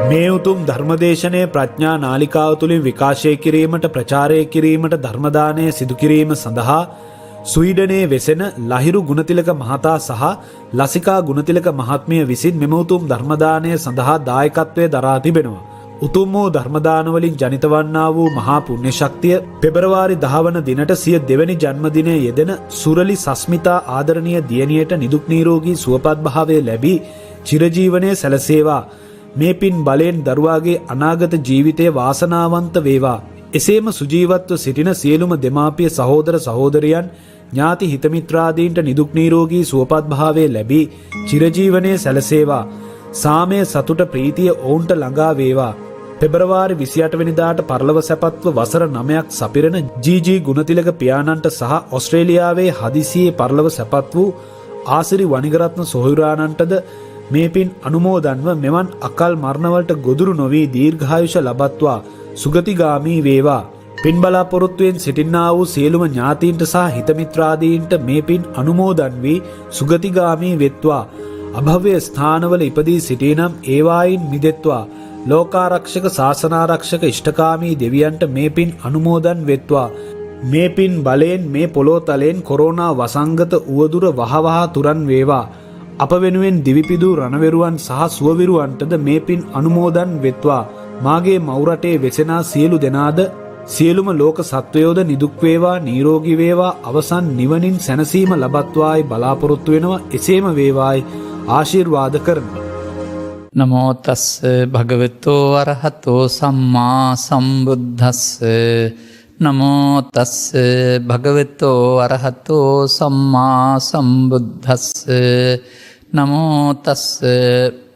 මේ උතුම් ධර්මදේශනය ප්‍රඥා නාලිකාව තුළින් විකාශය කිරීමට ප්‍රචාරය කිරීමට ධර්මදානය සිදු කිරීම සඳහා ස්වීඩනයේ වෙසෙන ලහිරු ගුණතිලක මහතා සහ ලසිකා ගුණතිලක මහත්මිය විසින් මෙම උතුම් ධර්මදානය සඳහා දායකත්වය දරා තිබෙනවා. උතුම් වූ ධර්මදානවලින් ජනිත වන්නා වූ මහා පුණ්‍ය ශක්තිය පෙබරවාරි 10 වන දිනට සිය දෙවැනි ජන්මදිනයේ යෙදෙන සුරලි සස්මිතා ආදරණීය දියණියට නිදුක් නිරෝගී සුවපත් භාවය ලැබී චිරජීවනයේ සැලසේවා. මේ පින් බලයෙන් දරුවාගේ අනාගත ජීවිතය වාසනාවන්ත වේවා. එසේම සුජීවත්ව සිටින සියලුම දෙමාපිය සහෝදර සහෝදරියන් ඥාති හිතමිත්‍රාදීන්ට නිදුක් නිරෝගී සුවපත් භාවය ලැබී චිරජීවනයේ සැලසේවා. සාමය සතුට ප්‍රීතිය ඔවුන්ට ළඟා වේවා. පෙබරවාරි 28 වෙනිදාට පරලොව සැපත්ව වසර 9ක් සපිරන ජී ගුණතිලක පියාණන්ට සහ ඔස්ට්‍රේලියාවේ හදිසියේ පරලොව සැපත් වූ ආසිරි වනිගරත්න සොහොයුරාණන්ටද මේ පින් අනුමෝදන්ව මෙවන් අකල් මරණවලට ගොදුරු නොවී දීර්ඝායුෂ ලබත්වා සුගතිගාමී වේවා. පින් බලාපොරොත්තුවෙන් සිටින්නා වූ සියලුම ඥාතීන්ට සහ හිතමිත්‍රාදීන්ට මේ පින් අනුමෝදන් වී සුගතිගාමී වෙත්වා. අභව්‍ය ස්ථානවල ඉපදී සිටිනම් ඒවායින් මිදෙත්වා. ලෝකාරක්ෂක ශාසනාරක්ෂක ඉෂ්ඨකාමී දෙවියන්ට මේ පින් අනුමෝදන් වෙත්වා. මේ පින් බලයෙන් මේ පොළොව තලයෙන් කොරෝනා වසංගත උවදුර වහවහ තුරන් වේවා. අප වෙනුවෙන් දිවිපිදූ රණවෙරුවන් සහ සුවවිරුවන්ටද මේ පින් අනුමෝදන් වෙත්වා. මාගේ මව්රටේ වෙසෙනා සියලු දෙනාද සියලුම ලෝක සත්වයෝද නිදුක් වේවා නිරෝගී වේවා අවසන් නිවනින් සැනසීම ලබත්වායි බලාපොරොත්තු වෙනවා. එසේම වේවායි ආශිර්වාද කරනවා. නමෝ තස්ස භගවතෝ අරහතෝ සම්මා සම්බුද්දස්ස. නමෝ තස්ස භගවතෝ අරහතෝ සම්මා සම්බුද්දස්ස. නමෝ තස්ස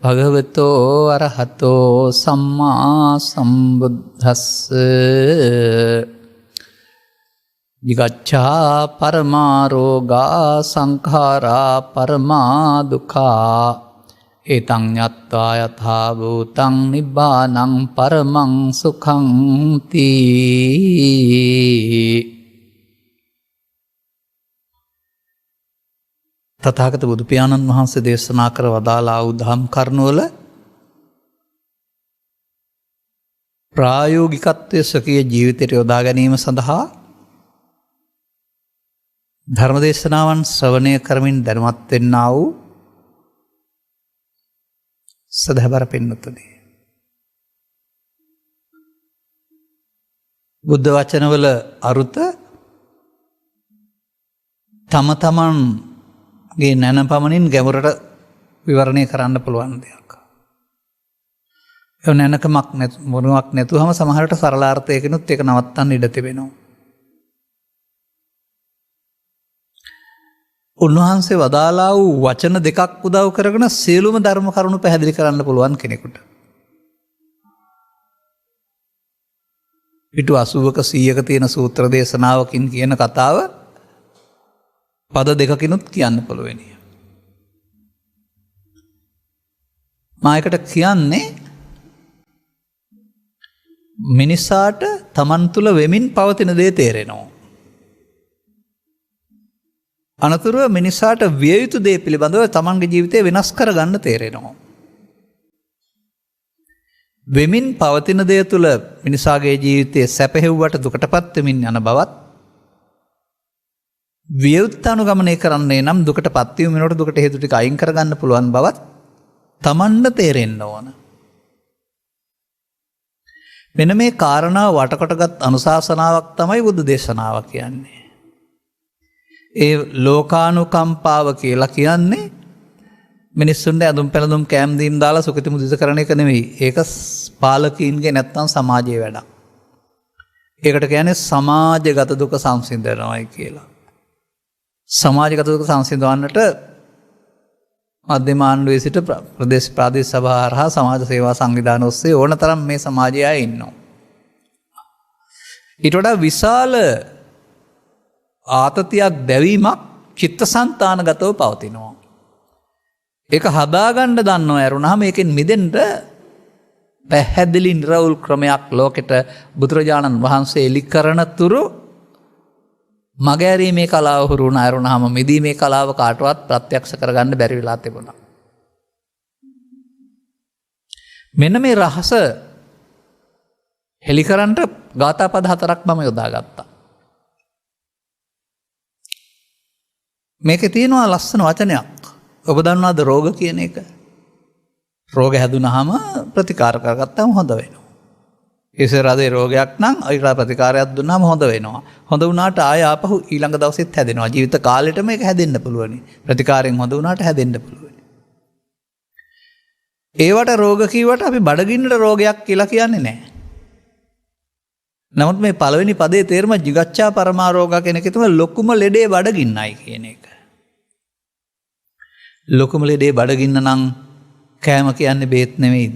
භගවතෝ අරහතෝ සම්මා සම්බුද්දස්ස. විගච්ඡා පරමාරෝගා සංඛාරා පරමා දුක්ඛා ඒතං ඤත්වා යථා භූතං නිබ්බානං පරමං සුඛං තී. තථාගත බුදු පියාණන් වහන්සේ දේශනා කර වදාළා වූ ධම් කරුණවල ප්‍රායෝගිකත්වයේ ස්වකීය ජීවිතයට යොදා ගැනීම සඳහා ධර්මදේශනාවන් ශ්‍රවණය කරමින් දැනුවත් වෙන්නා වූ සදහබර පින්නතුනි, බුද්ධ වචනවල අරුත තම තමන්ගේ නැන පමණින් ගැඹුරට විවරණය කරන්න පුළුවන් දෙයක්. ඒ නැනකමක් මොනුවක් නැතුවම සමහරට සරලාර්ථයකිනුත් ඒක නවත්තන්න ඉඩ තිබෙනවා. උන්වහන්සේ වදාලා වූ වචන දෙකක් උදව් කරගෙන සියලුම ධර්ම කරුණු පැහැදිලි කරන්න පුළුවන් කෙනෙකුට. පිටු 80ක 100ක තියෙන සූත්‍ර දේශනාවකින් කියන කතාව පද දෙකකිනුත් කියන්න පුළුවනි. මායකට කියන්නේ මිනිසාට තමන් තුළ වෙමින් පවතින දේ තේරෙනවා. අනතුරුව මිනිසාට විය යුතු දේ පිළිබඳව තමන්ගේ ජීවිතය වෙනස් කරගන්න තේරෙනවා. වෙමින් පවතින දේ තුළ මිනිසාගේ ජීවිතයේ සැපහෙව්වට දුකටපත් වෙමින් යන බවත්, වියුත් අනුගමනය කරන්නේ නම් දුකටපත් වීම වෙනකොට දුකට හේතු ටික අයින් කරගන්න පුළුවන් බවත් තමන්ට තේරෙන්න ඕන. මෙන්න මේ කාරණාව වටකොටගත් අනුශාසනාවක් තමයි බුදු දේශනාව කියන්නේ. ඒ ලෝකානුකම්පාව කියලා කියන්නේ මිනිස්සුන්ට ඇඳුම් පැළඳුම් කෑම් දීම් දාලා සුඛිත මුදිත කරන එක නෙවෙයි. ඒක පාලකීන්ගේ නැත්තම් සමාජයේ වැඩක්. ඒකට කියන්නේ සමාජගත දුක සංසිඳනවායි කියලා. සමාජගත දුක සංසිඳවන්නට මධ්‍යම ආණ්ඩුවේ සිට ප්‍රදේශ ප්‍රාදේශ සභා හරහා සමාජ සේවා සංවිධාන ඔස්සේ ඕනතරම් මේ සමාජය ඉන්නවා. ඊට වඩා විශාල ආතතියක් දැවීමක් චිත්තසංතානගතව පවතිනවා. ඒක හදාගන්න දන්නව ඇරුණාම ඒකෙන් මිදෙන්න පැහැදිලි නිර්වුල් ක්‍රමයක් ලෝකෙට බුදුරජාණන් වහන්සේ එලි කරන තුරු මගෑරීමේ කලාව හුරු වුණ ඇරුණාම මිදීමේ කලාව කාටවත් ප්‍රත්‍යක්ෂ කරගන්න බැරි වෙලා තිබුණා. මෙන්න මේ රහස හෙළිකරන්ට ගාථා පද 4ක් මම යොදාගත්තා. මේකේ තියෙනවා ලස්සන වචනයක්. ඔබ දන්නවද රෝග කියන එක? රෝග හැදුනහම ප්‍රතිකාර කරගත්තාම හොඳ වෙනවා. කෙසේ රදේ රෝගයක් නම් ඊට ප්‍රතිකාරයක් දුන්නාම හොඳ වෙනවා. හොඳ වුණාට ආය ආපහු ඊළඟ දවසෙත් හැදෙනවා. ජීවිත කාලෙටම ඒක හැදෙන්න පුළුවනි. ප්‍රතිකාරයෙන් හොඳ වුණාට හැදෙන්න පුළුවනි. ඒවට රෝග කීවට අපි බඩගින්නට රෝගයක් කියලා කියන්නේ නැහැ. නමුත් මේ පළවෙනි පදේ තේරුම jigaccha paramaroga කියන එක තමයි ලොකුම ලෙඩේ බඩගින්නයි කියන එක. ලොකුම ලෙඩේ බඩගින්න නම් කෑම කියන්නේ බේත් නෙමෙයිද?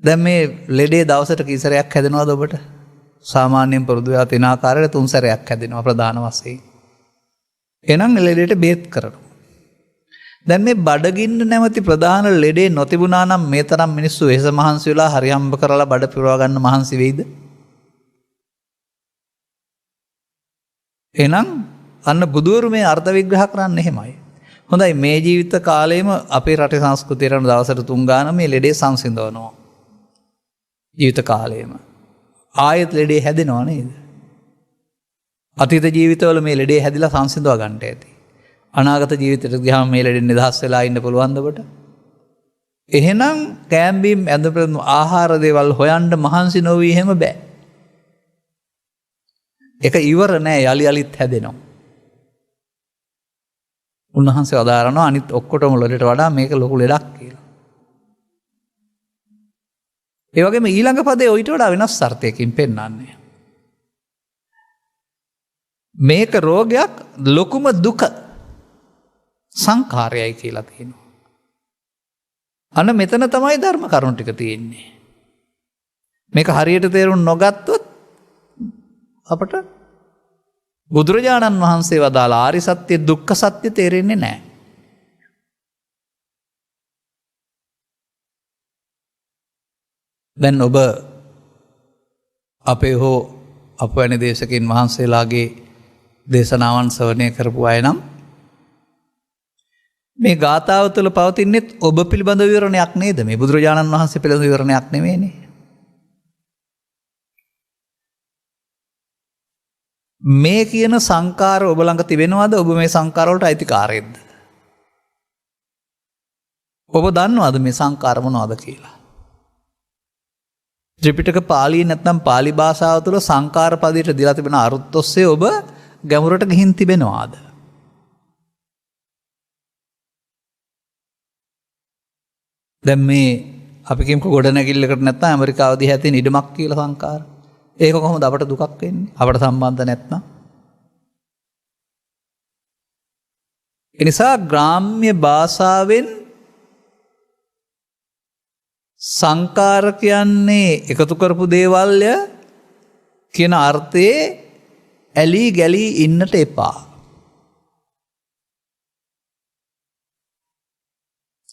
දැන් මේ ලෙඩේ දවසට කී සැරයක් හැදෙනවද ඔබට? සාමාන්‍යයෙන් පුරුදු වෙලා තියෙන ආකාරයට 3 සැරයක් හැදෙනවා ප්‍රධාන වශයෙන්. එහෙනම් ලෙඩේට බේත් කරනවා. දැන් මේ බඩගින්න නැමැති ප්‍රධාන ලෙඩේ නොතිබුණා නම් මේ තරම් මිනිස්සු වෙහෙස මහන්සි වෙලා හරි හම්බ කරලා බඩ පිරවා ගන්න මහන්සි වෙයිද? එහෙනම් අන්න බුදුවරු මේ අර්ථ විග්‍රහ කරන්නේ එහෙමයි. හොඳයි මේ ජීවිත කාලෙම අපේ රටේ සංස්කෘතියට අනුව දවසට 3 ගාන මේ ලෙඩේ සංසිඳවනවා. ජීවිත කාලයේම ආයෙත් ලෙඩේ හැදෙනව නේද? අතීත ජීවිතවල මේ ලෙඩේ හැදිලා සංසිඳව ගන්නට ඇති. අනාගත ජීවිතයට ගියාම මේ ලෙඩෙන් නිදහස් වෙලා ඉන්න පුළුවන්ද ඔබට? එහෙනම් කෑම්බීම් ඇඳපු ආහාර දේවල් හොයන්න මහන්සි නොවි එහෙම බෑ. ඒක ඉවර නෑ යලි යලිත් හැදෙනවා. උන්වහන්සේ වදාරනවා අනිත් ඔක්කොටම ලෙඩට වඩා මේක ලොකු ලෙඩක් කියලා. ඒ වගේම ඊළඟ පදේ ඊට වඩා වෙනස් අර්ථයකින් පෙන්වන්නේ. මේක රෝගයක් ලොකුම දුක සංඛාරයයි කියලා තියෙනවා. අන්න මෙතන තමයි ධර්ම කරුණු ටික තියෙන්නේ. මේක හරියට තේරුම් නොගත්තොත් අපට බුදුරජාණන් වහන්සේ වදාළ ආරි සත්‍ය දුක්ඛ සත්‍ය තේරෙන්නේ නැහැ. දැන් ඔබ අපේ හෝ අප වැනි දේශකින් වහන්සේලාගේ දේශනාවන් ශ්‍රවණය කරපු අය නම් මේ ගාථාව තුළ පවතින්නේ ඔබ පිළිබඳ විවරණයක් නේද? මේ බුදුරජාණන් වහන්සේ පිළිබඳ විවරණයක් නෙමෙයිනේ. මේ කියන සංකාර ඔබ ළඟ තිබෙනවද? ඔබ මේ සංකාර වලට අයිතිකාරයෙක්ද? ඔබ දන්නවද මේ සංකාර මොනවද කියලා? ත්‍රිපිටක පාළියේ නැත්නම් පාලි භාෂාව තුළ සංකාර පදයට දීලා තිබෙන අරුත් ඔස්සේ ඔබ ගැඹුරට ගිහින් තිබෙනවාද? දැන් මේ අපි කියමුකෝ ගොඩනැගිල්ලකට නැත්නම් ඇමරිකාව දිහා තියෙන ඉඩමක් කියලා සංකාර. ඒක කොහොමද අපට දුකක් වෙන්නේ? අපට සම්බන්ධ නැත්නම්. ඒ නිසා ග්‍රාම්‍ය භාෂාවෙන් සංකාර කියන්නේ එකතු කරපු දේවල්ය කියන අර්ථයේ ඇලී ගැලී ඉන්නට එපා.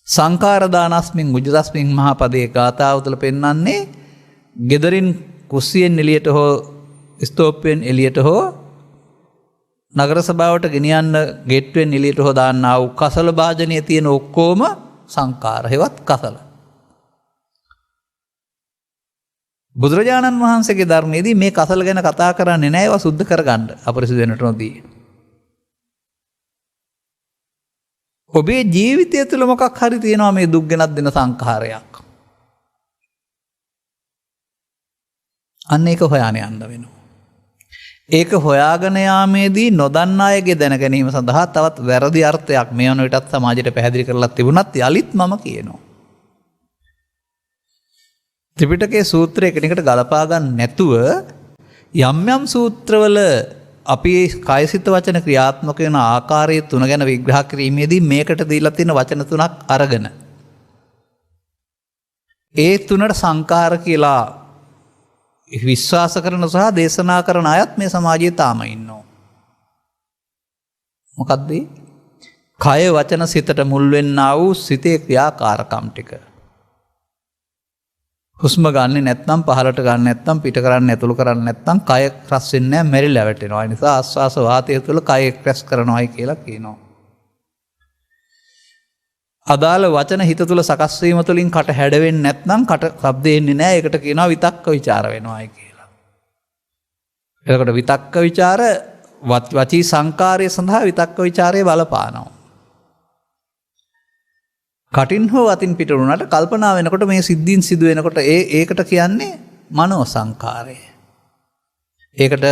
සංකාර දානස්මින් උජරස්මින් මහා පදේ ගාථාව තුළ පෙන්වන්නේ ගෙදරින් කුස්සියෙන් එළියට හෝ ස්තෝප්පෙන් එළියට හෝ නගර සභාවට ගෙනියන්න ගේට්ටුවෙන් එළියට හෝ දාන්නා වූ කසල භාජනයේ තියෙන ඔක්කොම සංකාර හේවත් කසල. බුදුරජාණන් වහන්සේගේ ධර්මයේදී මේ කසල ගැන කතා කරන්නේ නැහැ. ඒවා සුද්ධ කරගන්න අපරිසුදු වෙනට නොදී. ඔබේ ජීවිතය තුළ මොකක් හරි තියෙනවා මේ දුක් ගෙනත් දෙන සංඛාරයක්. අන්න ඒක හොයාගෙන යන්න වෙනවා. ඒක හොයාගෙන යාමේදී නොදන්න අයගේ දැන ගැනීම සඳහා තවත් වැරදි අර්ථයක් මේ වන විටත් සමාජයට පැහැදිලි කරලා තිබුණත් යලිත් මම කියනවා. ත්‍රිපිටකයේ සූත්‍ර එකිනෙකට ගලපා ගන්න නැතුව යම් යම් සූත්‍රවල අපි කායසිත වචන ක්‍රියාත්මක වෙන ආකාරයේ තුන ගැන විග්‍රහ කිරීමේදී මේකට දීලා තියෙන වචන තුනක් අරගෙන ඒ තුනට සංකාර කියලා විශ්වාස කරන සහ දේශනා කරන අයත් මේ සමාජයේ තාම ඉන්නවා. මොකද්ද? කය වචන සිතට මුල් වෙන්නා වූ සිතේ ක්‍රියාකාරකම් ටික. හුස්ම ගන්නෙ නැත්නම් පහළට ගන්න නැත්නම් පිට කරන්න ඇතුළු කරන්න නැත්නම් කය රැස් වෙන්නේ නැහැ, මැරිලා වැටෙනවා. ඒ නිසා ආස්වාස වාතය තුළ කය රැස් කරනවායි කියලා කියනවා. අදාළ වචන හිත තුළ සකස් වීම තුළින් කට හැඩවෙන්නේ නැත්නම් කට ශබ්ද එන්නේ නැහැ. ඒකට කියනවා විතක්ක ਵਿਚාර වෙනවායි කියලා. එතකොට විතක්ක ਵਿਚාර වචී සංකාරය සඳහා විතක්ක ਵਿਚාරයේ බලපානවා. කටින් හෝ අතින් පිට වුණාට කල්පනා වෙනකොට මේ සිද්ධීන් සිදු වෙනකොට ඒකට කියන්නේ මනෝ සංකාරය. ඒකට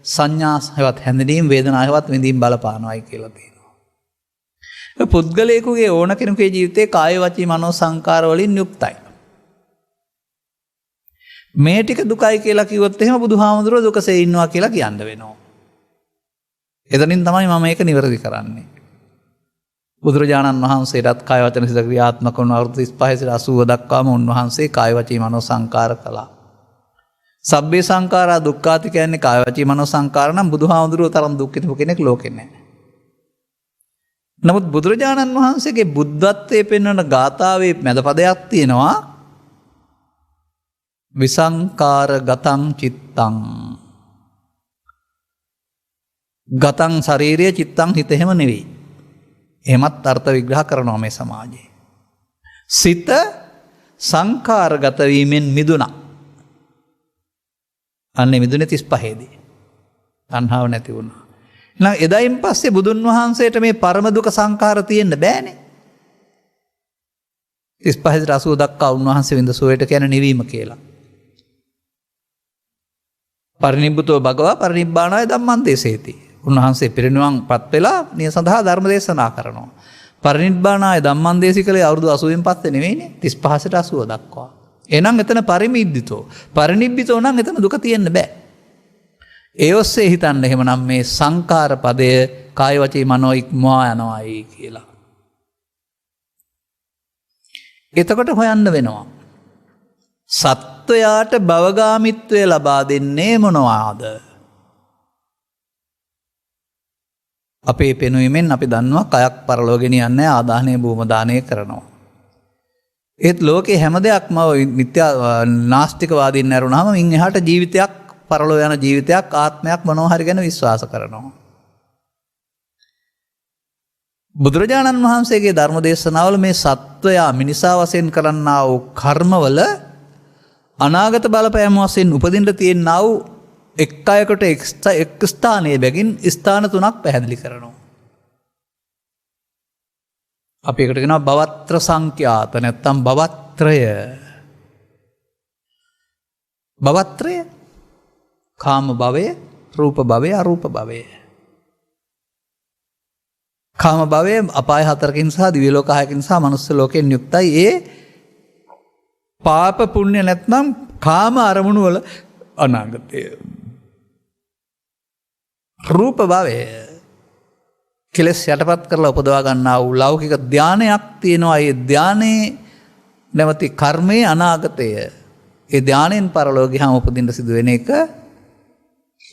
සංඥා හේවත් හැඳිනීම් වේදනා හේවත් විඳීම් බලපානවායි කියලා තියෙනවා. පුද්ගලයෙකුගේ ඕන කෙනෙකුගේ ජීවිතේ කාය වචී මනෝ සංකාර වලින් යුක්තයි. මේ ටික දුකයි කියලා කිව්වොත් එහෙම බුදුහාමුදුරුවෝ දුකසේ ඉන්නවා කියලා කියන්න වෙනවා. එතනින් තමයි මම මේක නිවැරදි කරන්නේ. බුදුරජාණන් වහන්සේටත් කාය වචන සිත ක්‍රියාත්මක වුණ අවුරුදු 35 සිට 80 දක්වාම උන්වහන්සේ කාය වචී මනෝ සංකාර කළා. සබ්බේ සංඛාරා දුක්ඛාති කියන්නේ කාය වචී මනෝ සංකාර නම් බුදුහාමුදුරුවෝ තරම් දුක් විඳපු කෙනෙක් ලෝකේ නැහැ. නමුත් බුදුරජාණන් වහන්සේගේ බුද්ධත්වයේ පෙන්වන ගාථාවේ මැද පදයක් තියෙනවා විසංකාර ගතං චිත්තං. ගතං ශරීරය චිත්තං හිත එහෙම නෙවෙයි. එහෙමත් අර්ථ විග්‍රහ කරනවා මේ සමාජයේ. සිත සංඛාරගත වීමෙන් මිදුණා. අන්නේ මිදුනේ 35 දී. තණ්හාව නැති වුණා. එහෙනම් එදායින් පස්සේ බුදුන් වහන්සේට මේ පරම දුක සංඛාර තියෙන්න බෑනේ. 35 80 දක්වා උන්වහන්සේ විඳ සෝයට කියන නිවීම කියලා. පරිනිබ්බුතෝ භගවා පරිනිබ්බානාය ධම්මං දේසේති. උන්වහන්සේ පිරිනිවන් පත් වෙලා නිය සඳහා ධර්ම දේශනා කරනවා. පරිනිබ්බානාය ධම්මං දේශි කලේ අවුරුදු 80න් පස්සේ නෙවෙයිනේ 35 සිට 80 දක්වා. එහෙනම් එතන පරිමිද්දිතෝ. පරිනිබ්බිතෝ නම් එතන දුක තියෙන්න බෑ. ඒ ඔස්සේ හිතන්න එහෙමනම් මේ සංකාර පදය කාය වචී මනෝ ඉක්මවා යනවායි කියලා. එතකොට හොයන්න වෙනවා. සත්වයාට භවගාමිත්වය ලබා දෙන්නේ මොනවාද? අපේ පෙනුවීමෙන් අපි දන්නවා කයක් පරලෝ ගෙනියන්නේ ආදාහනය භූම දානය කරනවා. ඒත් ලෝකේ හැම දෙයක්ම මිත්‍යා නාස්තිකවාදීන් ඇරුණාම මින් එහාට ජීවිතයක් පරලෝ යන ජීවිතයක් ආත්මයක් මොනවා හරි ගැන විශ්වාස කරනවා. බුදුරජාණන් වහන්සේගේ ධර්ම දේශනාවල මේ සත්වයා මිනිසා වශයෙන් කරන්නා වූ කර්මවල අනාගත බලපෑම වශයෙන් උපදින්න තියෙනා වූ එක් අයකට එක් ස්ථානයේ බැගින් ස්ථාන 3ක් පැහැදිලි කරනවා. අපි එකට කියනවා භවත්‍ර සංඛ්‍යාත නැත්නම් භවත්‍රය. භවත්‍රය කාම භවය, රූප භවය, අරූප භවය. කාම භවය අපාය 4කින් සහ දිව්‍ය ලෝක 6කින් සහ මනුස්ස ලෝකෙන් යුක්තයි. ඒ පාප පුණ්‍ය නැත්නම් කාම අරමුණු වල අනාගතය. රූප භවය කෙලෙස් යටපත් කරලා උපදවා ගන්නා වූ ලෞකික ධානයක් තියෙනවා. ඒ ධානයේ නැවති කර්මයේ අනාගතය. ඒ ධානයෙන් පරලෝ ගියාම උපදින්න සිදු වෙන එක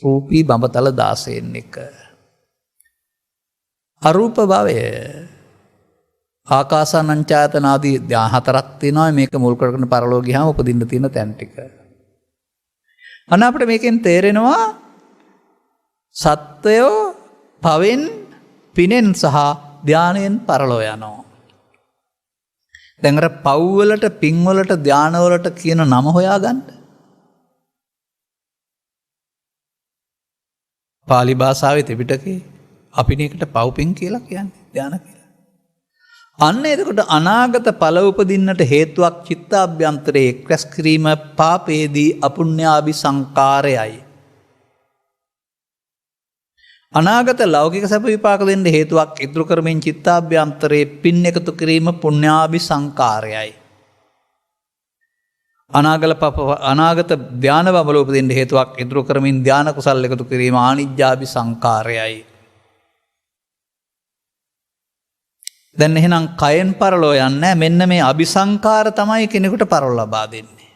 රූපී බඹතල 16න් එක. අරූප භවය ආකාසානංචායතන ආදී ධාන 4ක් තියෙනවා. මේක මුල් කරගෙන පරලෝ ගියාම උපදින්න තියෙන තැන් ටික. අන්න අපිට මේකෙන් තේරෙනවා සත්වයෝ පවෙන් පිනෙන් සහ ධානයෙන් පරලෝ යනවා. දැන් අර පව් වලට පින් වලට ධාන වලට කියන නම හොයාගන්න. පාලි භාෂාවේ ත්‍රිපිටකේ අපිනේකට පව් පින් කියලා කියන්නේ ධාන කියලා. අන්න එතකොට අනාගත ඵල උපදින්නට හේතුවක් චිත්තාභ්‍යන්තරයේ එක්රැස් කිරීම පාපේදී අපුඤ්ඤාභි සංකාරයයි. අනාගත ලෞකික සැප විපාක දෙන්න හේතුවක් ඉදිරි කරමින් චිත්තාභ්‍යන්තරයේ පින් එකතු කිරීම පුණ්‍යාභි සංකාරයයි. අනාගත ධාන බබල උපදින්න හේතුවක් ඉදිරි කරමින් ධාන කුසල් එකතු කිරීම ආනිජ්ජාභි සංකාරයයි. දැන් එහෙනම් කයෙන් පරලෝ යන්නේ මෙන්න මේ අபிසංකාර තමයි කෙනෙකුට පරලෝ ලබා දෙන්නේ.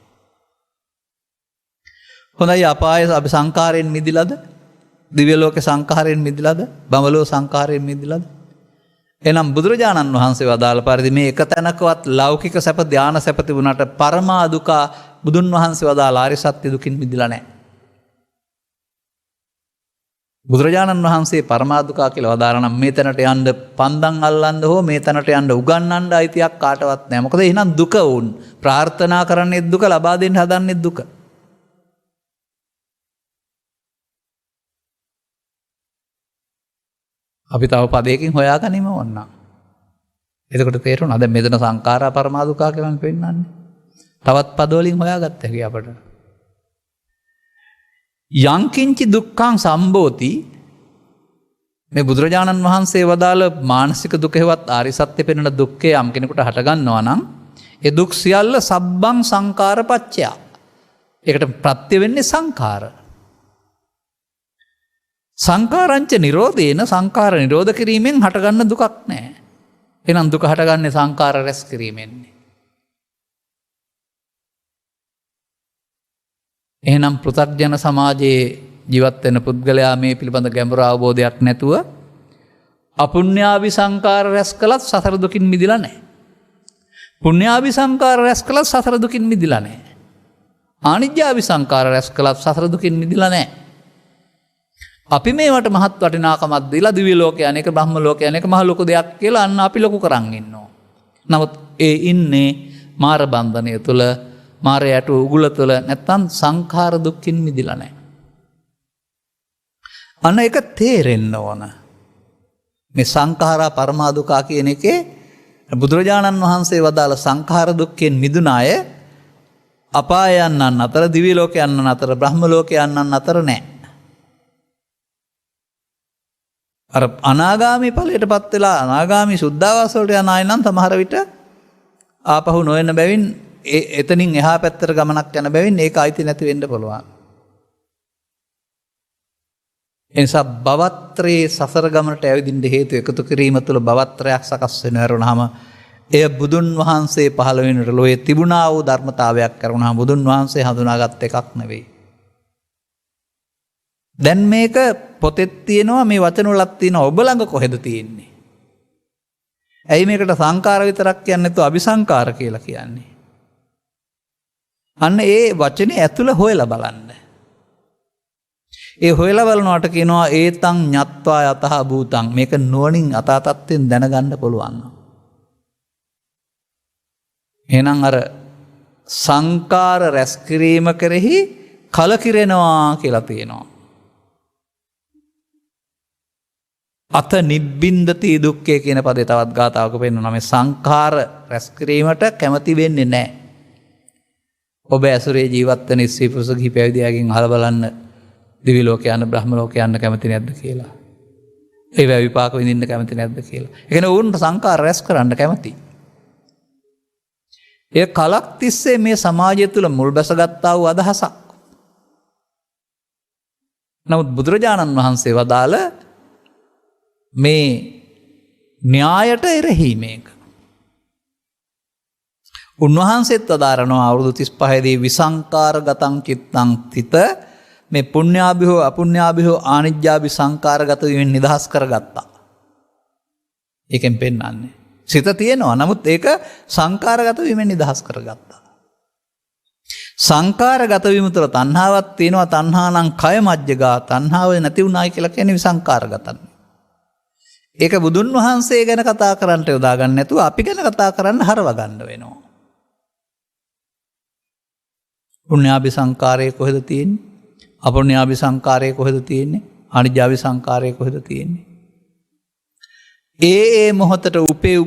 හොඳයි අපාය අபிසංකාරයෙන් මිදිලාද? දිව්‍ය ලෝකේ සංඛාරයෙන් මිදිලාද? බඹලෝ සංඛාරයෙන් මිදිලාද? එහෙනම් බුදුරජාණන් වහන්සේ වදාළ පරිදි මේ එක තැනකවත් ලෞකික සැප ධාන සැප තිබුණාට පරමා දුක බුදුන් වහන්සේ වදාළ ආර්ය සත්‍ය දුකින් මිදිලා නැහැ. බුදුරජාණන් වහන්සේ පරමාදුකා කියලා වදාරනම් මේ තැනට යන්න පන්දම් අල්ලන්න හෝ මේ තැනට යන්න උගන්වන්න අයිතියක් කාටවත් නැහැ. මොකද එහෙනම් දුක වුන් ප්‍රාර්ථනා කරන්නේ දුක, ලබා දෙන්න හදන්නේ දුක. අපි තව පදයකින් හොයාගනිමු ඕන්න. එතකොට තේරුණා දැන් මෙතන සංඛාරා පරමාදුකා කියලා පෙන්නන්නේ. තවත් පදවලින් හොයාගත්ත හැකි අපට. යංකින්චි දුක්ඛං සම්බෝති මේ බුදුරජාණන් වහන්සේ වදාළ මානසික දුක හේවත් ආරි සත්‍ය පෙනෙන දුක්ඛේ යම් කෙනෙකුට හට ගන්නවා නම් ඒ දුක් සියල්ල සබ්බං සංඛාරපච්චය. ඒකට ප්‍රත්‍ය වෙන්නේ සංඛාර. සංඛාරංච නිරෝධේන සංඛාර නිරෝධ කිරීමෙන් හටගන්න දුකක් නැහැ. එහෙනම් දුක හටගන්නේ සංඛාර රැස් කිරීමෙන්නේ. එහෙනම් පෘථග්ජන සමාජයේ ජීවත් වෙන පුද්ගලයා මේ පිළිබඳ ගැඹුරු අවබෝධයක් නැතුව අපුඤ්ඤාභි සංඛාර රැස් කළත් සතර දුකින් මිදිලා නැහැ. පුඤ්ඤාභි සංඛාර රැස් කළත් සතර දුකින් මිදිලා නැහැ. ආනිජ්ජාභි සංඛාර රැස් කළත් සතර දුකින් මිදිලා නැහැ. අපි මේවට මහත් වටිනාකමක් දීලා දිව්‍ය ලෝකය අනේක බ්‍රහ්ම ලෝකය අනේක මහ ලොකු දෙයක් කියලා අන්න අපි ලොකු කරන් ඉන්නවා. නමුත් ඒ ඉන්නේ මාර බන්ධනය තුල, මාරයට උගුල තුල, නැත්තම් සංඛාර දුක්ඛින් මිදිලා නැහැ. අන්න ඒක තේරෙන්න ඕන. මේ සංඛාරා පරමාදුකා කියන එකේ බුදුරජාණන් වහන්සේ වදාළ සංඛාර දුක්ඛෙන් මිදුණ අය අපාය යන්නන් අතර, දිව්‍ය ලෝක යන්නන් අතර, බ්‍රහ්ම ලෝක යන්නන් අතර නැහැ. අර අනාගාමී ඵලයටපත් වෙලා අනාගාමී සුද්ධාවාස වලට යන අය නම් සමහර විට ආපහු නොයන බැවින් එතනින් එහා පැත්තට ගමනක් යන බැවින් ඒක අයිති නැති වෙන්න පුළුවන්. එනිසා භවත්‍රයේ සසර ගමනට ඇවිදින්න හේතු එකතු කිරීම තුළ භවත්‍රයක් සකස් වෙනවරුනහම එය බුදුන් වහන්සේ පහළ වෙනට ලෝයේ තිබුණා වූ ධර්මතාවයක් කරුණාම බුදුන් වහන්සේ හඳුනාගත් එකක් නෙවෙයි. දැන් මේක පොතෙත් තියෙනවා, මේ වචන වලත් තියෙනවා, ඔබ ළඟ කොහෙද තියෙන්නේ? ඇයි මේකට සංකාර විතරක් කියන්නේ නැතුව අபிසංකාර කියලා කියන්නේ? අන්න ඒ වචනේ ඇතුළ හොයලා බලන්න. ඒ හොයලා බලනවාට කියනවා ඒතං ඤත්වා යතහ භූතං. මේක නුවණින් අතාතත්යෙන් දැනගන්න පුළුවන්. එහෙනම් අර සංකාර රැස් කිරීම කෙරෙහි කලකිරෙනවා කියලා තියෙනවා. අත නිබ්බින්දති දුක්ඛය කියන පදේ තවත් ගාතාවක පෙන්නනවා. මේ සංඛාර රැස් කිරීමට කැමති වෙන්නේ නැහැ. ඔබ ඇසුරේ ජීවත් වෙන ස්ත්‍රී පුරුෂ කිහි පැවිදියාගෙන් අහලා බලන්න දිවි ලෝක යන බ්‍රහ්ම ලෝක යන්න කැමති නැද්ද කියලා. ඒවා විපාක විඳින්න කැමති නැද්ද කියලා. ඒ කියන්නේ ඕන් සංඛාර රැස් කරන්න කැමති. ඒ කලක් තිස්සේ මේ සමාජය තුළ මුල් බැසගත්තා වූ අදහසක්. නමුත් බුදුරජාණන් වහන්සේ වදාළ මේ න්‍යායට එරෙහි මේක. උන්වහන්සේත් වදාරනවා අවුරුදු 35 දී විසංකාර ගතං චිත්තං තිත මේ පුඤ්ඤාභිහෝ අපුඤ්ඤාභිහෝ ආනිජ්ජාභි සංකාරගත වීමෙන් නිදහස් කරගත්තා. ඒකෙන් පෙන්නන්නේ සිත තියෙනවා, නමුත් ඒක සංකාරගත වීමෙන් නිදහස් කරගත්තා. සංකාරගත වීම තුළ තණ්හාවක් තියෙනවා. තණ්හානම් කය මජ්ජගා, තණ්හාව නැති වුණායි කියලා කියන්නේ විසංකාරගතන්. ඒක බුදුන් වහන්සේ ගැන කතා කරන්න යොදා ගන්න නැතුව අපි ගැන කතා කරන්න හරව ගන්න වෙනවා. පුඤ්ඤාභි සංකාරයේ කොහෙද තියෙන්නේ? අපුඤ්ඤාභි සංකාරයේ කොහෙද තියෙන්නේ? අනිජ්ජාභි සංකාරයේ කොහෙද තියෙන්නේ? ඒ මොහොතට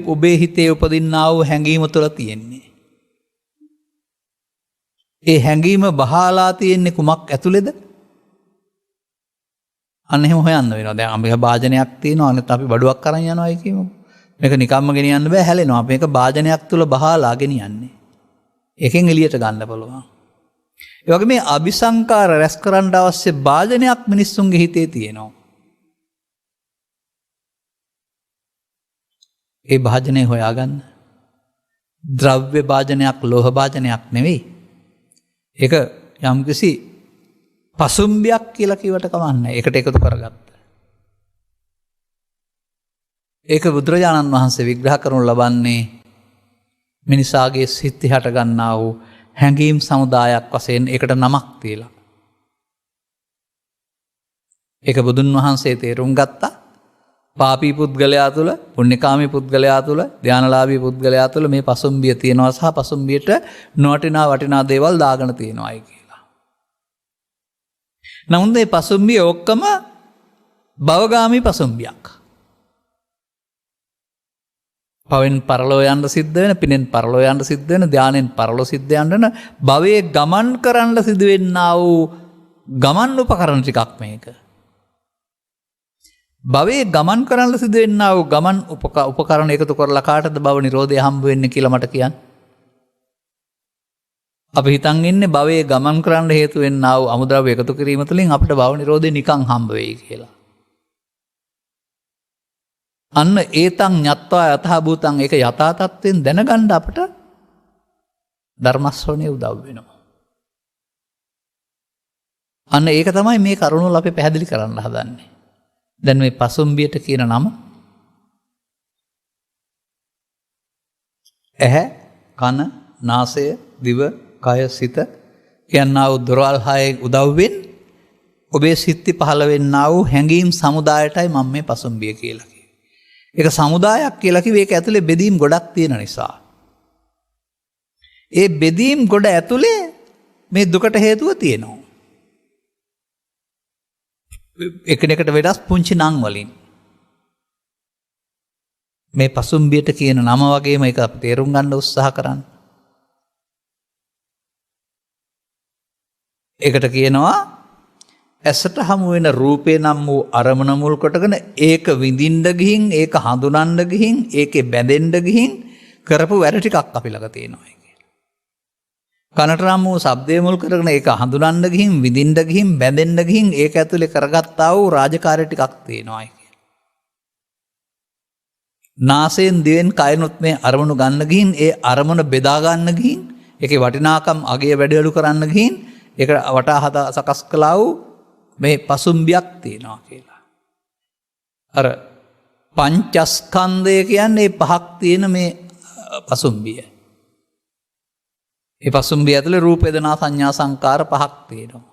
ඔබේ හිතේ උපදින්නා වූ හැඟීම තුළ තියෙන්නේ. ඒ හැඟීම බහලා තියෙන්නේ කුමක් ඇතුළේද? අන්න එහෙම හොයන්න වෙනවා. දැන් අපි භාජනයක් තියෙනවා, අනිත් අපි බඩුවක් අරන් යනවායි කියමු. මේක නිකම්ම ගෙනියන්න බෑ, හැලෙනවා. මේක භාජනයක් තුල බහලා ගෙනියන්නේ. ඒකෙන් එළියට ගන්න පුළුවන්. ඒ වගේ මේ අபிසංකාර රැස් කරන්න අවශ්‍ය භාජනයක් මිනිස්සුන්ගේ හිතේ තියෙනවා. ඒ භාජනය හොයාගන්න. ද්‍රව්‍ය භාජනයක්, ලෝහ භාජනයක් නෙවෙයි. ඒක යම්කිසි පසුම්බියක් කියලා කිව්වට කමන්නේ. ඒකට එකතු කරගත්ත. ඒක බුදුරජාණන් වහන්සේ විග්‍රහ කරනු ලබන්නේ මිනිසාගේ සිත් හට ගන්නා වූ හැඟීම් සමුදායක් වශයෙන් ඒකට නමක් තියලා. ඒක බුදුන් වහන්සේ තේරුම් ගත්තා. පාපී පුද්ගලයා තුළ, පුණ්‍යකාමී පුද්ගලයා තුළ, ධානලාභී පුද්ගලයා තුළ මේ පසුම්බිය තියෙනවා සහ පසුම්බියට නොවටිනා වටිනා දේවල් දාගෙන තියෙනවායි කියලා. නමුත් මේ පසුම්බිය ඔක්කොම භවගාමී පසුම්බියක්. පවෙන් පරලෝ යන්න සිද්ධ වෙන, පිනෙන් පරලෝ යන්න සිද්ධ වෙන, ධානයෙන් පරලෝ සිද්ධ යන්න භවයේ ගමන් කරන්න සිදු වෙන්නා වූ ගමන් උපකරණ ටිකක් මේක. භවයේ ගමන් කරන්න සිදු වෙන්නා වූ ගමන් උපකරණ එකතු කරලා කාටද භව නිරෝධය හම්බ වෙන්නේ කියලා මට කියන්න. අපි හිතන් ඉන්නේ භවයේ ගමන් කරන්න හේතු වෙන්නා වූ අමුද්‍රව්‍ය එකතු කිරීම තුළින් අපිට භව නිරෝධය නිකන් හම්බ වෙයි කියලා. අන්න ඒතං ඤත්වා යතහ භූතං, ඒක යථා තත්ත්වයෙන් දැනගන්න අපට ධර්ම ශ්‍රවණය උදව් වෙනවා. අන්න ඒක තමයි මේ කරුණ වල අපි පැහැදිලි කරන්න හදන්නේ. දැන් මේ පසුම්බියට කියන නම ඇහැ, කන, නාසය, දිව, කය, සිත කියනා වූ දොරවල් හයේ උදව්වෙන් ඔබේ සිත්ති පහළ වෙන්නා වූ හැඟීම් සමුදායටයි මම මේ පසුම්බිය කියලා කිව්වේ. ඒක සමුදායක් කියලා කිව්වේ ඒක ඇතුලේ බෙදීම් ගොඩක් තියෙන නිසා. ඒ බෙදීම් ගොඩ ඇතුලේ මේ දුකට හේතුව තියෙනවා. එකිනෙකට වෙනස් පුංචි නම් වලින්. මේ පසුම්බියට කියන නම වගේම ඒක අපි තේරුම් ගන්න උත්සාහ කරන්න. ඒකට කියනවා ඇසට හමු වෙන රූපේ නම් වූ අරමුණ මුල් කොටගෙන ඒක විඳින්න ගිහින්, ඒක හඳුනන්න ගිහින්, ඒකේ බැඳෙන්න ගිහින් කරපු වැඩ ටිකක් අපි ළඟ තියෙනවා කියලා. කනට නම් වූ ශබ්දය මුල් කරගෙන ඒක හඳුනන්න ගිහින්, විඳින්න ගිහින්, බැඳෙන්න ගිහින් ඒක ඇතුලේ කරගත්තා වූ රාජකාරී ටිකක් තියෙනවා කියලා. නාසයෙන්, දිවෙන්, කයනොත් මේ අරමුණු ගන්න ගිහින්, ඒ අරමුණ බෙදා ගන්න ගිහින්, ඒකේ වටිනාකම් අගය වැඩිවලු කරන්න ගිහින් ඒක වටා හදා සකස් කළා වූ මේ පසුම්බියක් තියෙනවා කියලා. අර පංචස්කන්ධය කියන්නේ පහක් තියෙන මේ පසුම්බිය. ඒ පසුම්බිය ඇතුලේ රූප, වේදනා, සංඥා, සංකාර පහක් තියෙනවා.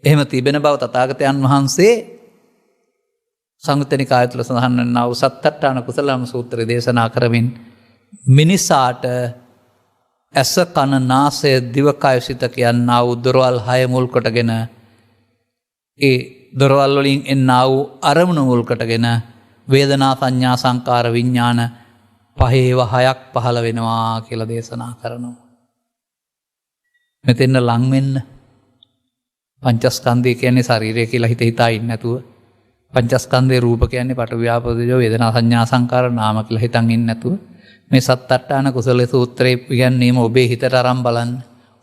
එහෙම තිබෙන බව තථාගතයන් වහන්සේ සංයුත්ත නිකාය තුළ සඳහන් වනා වූ සත්තට්ඨාන කුසලම් සූත්‍රය දේශනා කරමින් මිනිසාට ඇස, කන, නාසය, දිවකය, සිත කියනා වූ දොරවල් 6 මුල් කොටගෙන ඒ දොරවල් වලින් එන්නා වූ අරමුණු මුල් කොටගෙන වේදනා, සංඥා, සංකාර, විඥාන පහේව 6ක් පහළ වෙනවා කියලා දේශනා කරනවා. මෙතෙන්න ලං වෙන්න. පංචස්කන්ධය කියන්නේ ශරීරය කියලා හිතා ඉන්නේ නැතුව, පංචස්කන්ධේ රූප කියන්නේ පඨවි, ආපෝ, තේජෝ, වේදනා, සංඥා, සංකාර, නාම කියලා හිතන් ඉන්නේ නැතුව මේ සත්තට්ඨාන කුසල සූත්‍රයේ කියන්නේම ඔබේ හිතට අරන් බලන්න.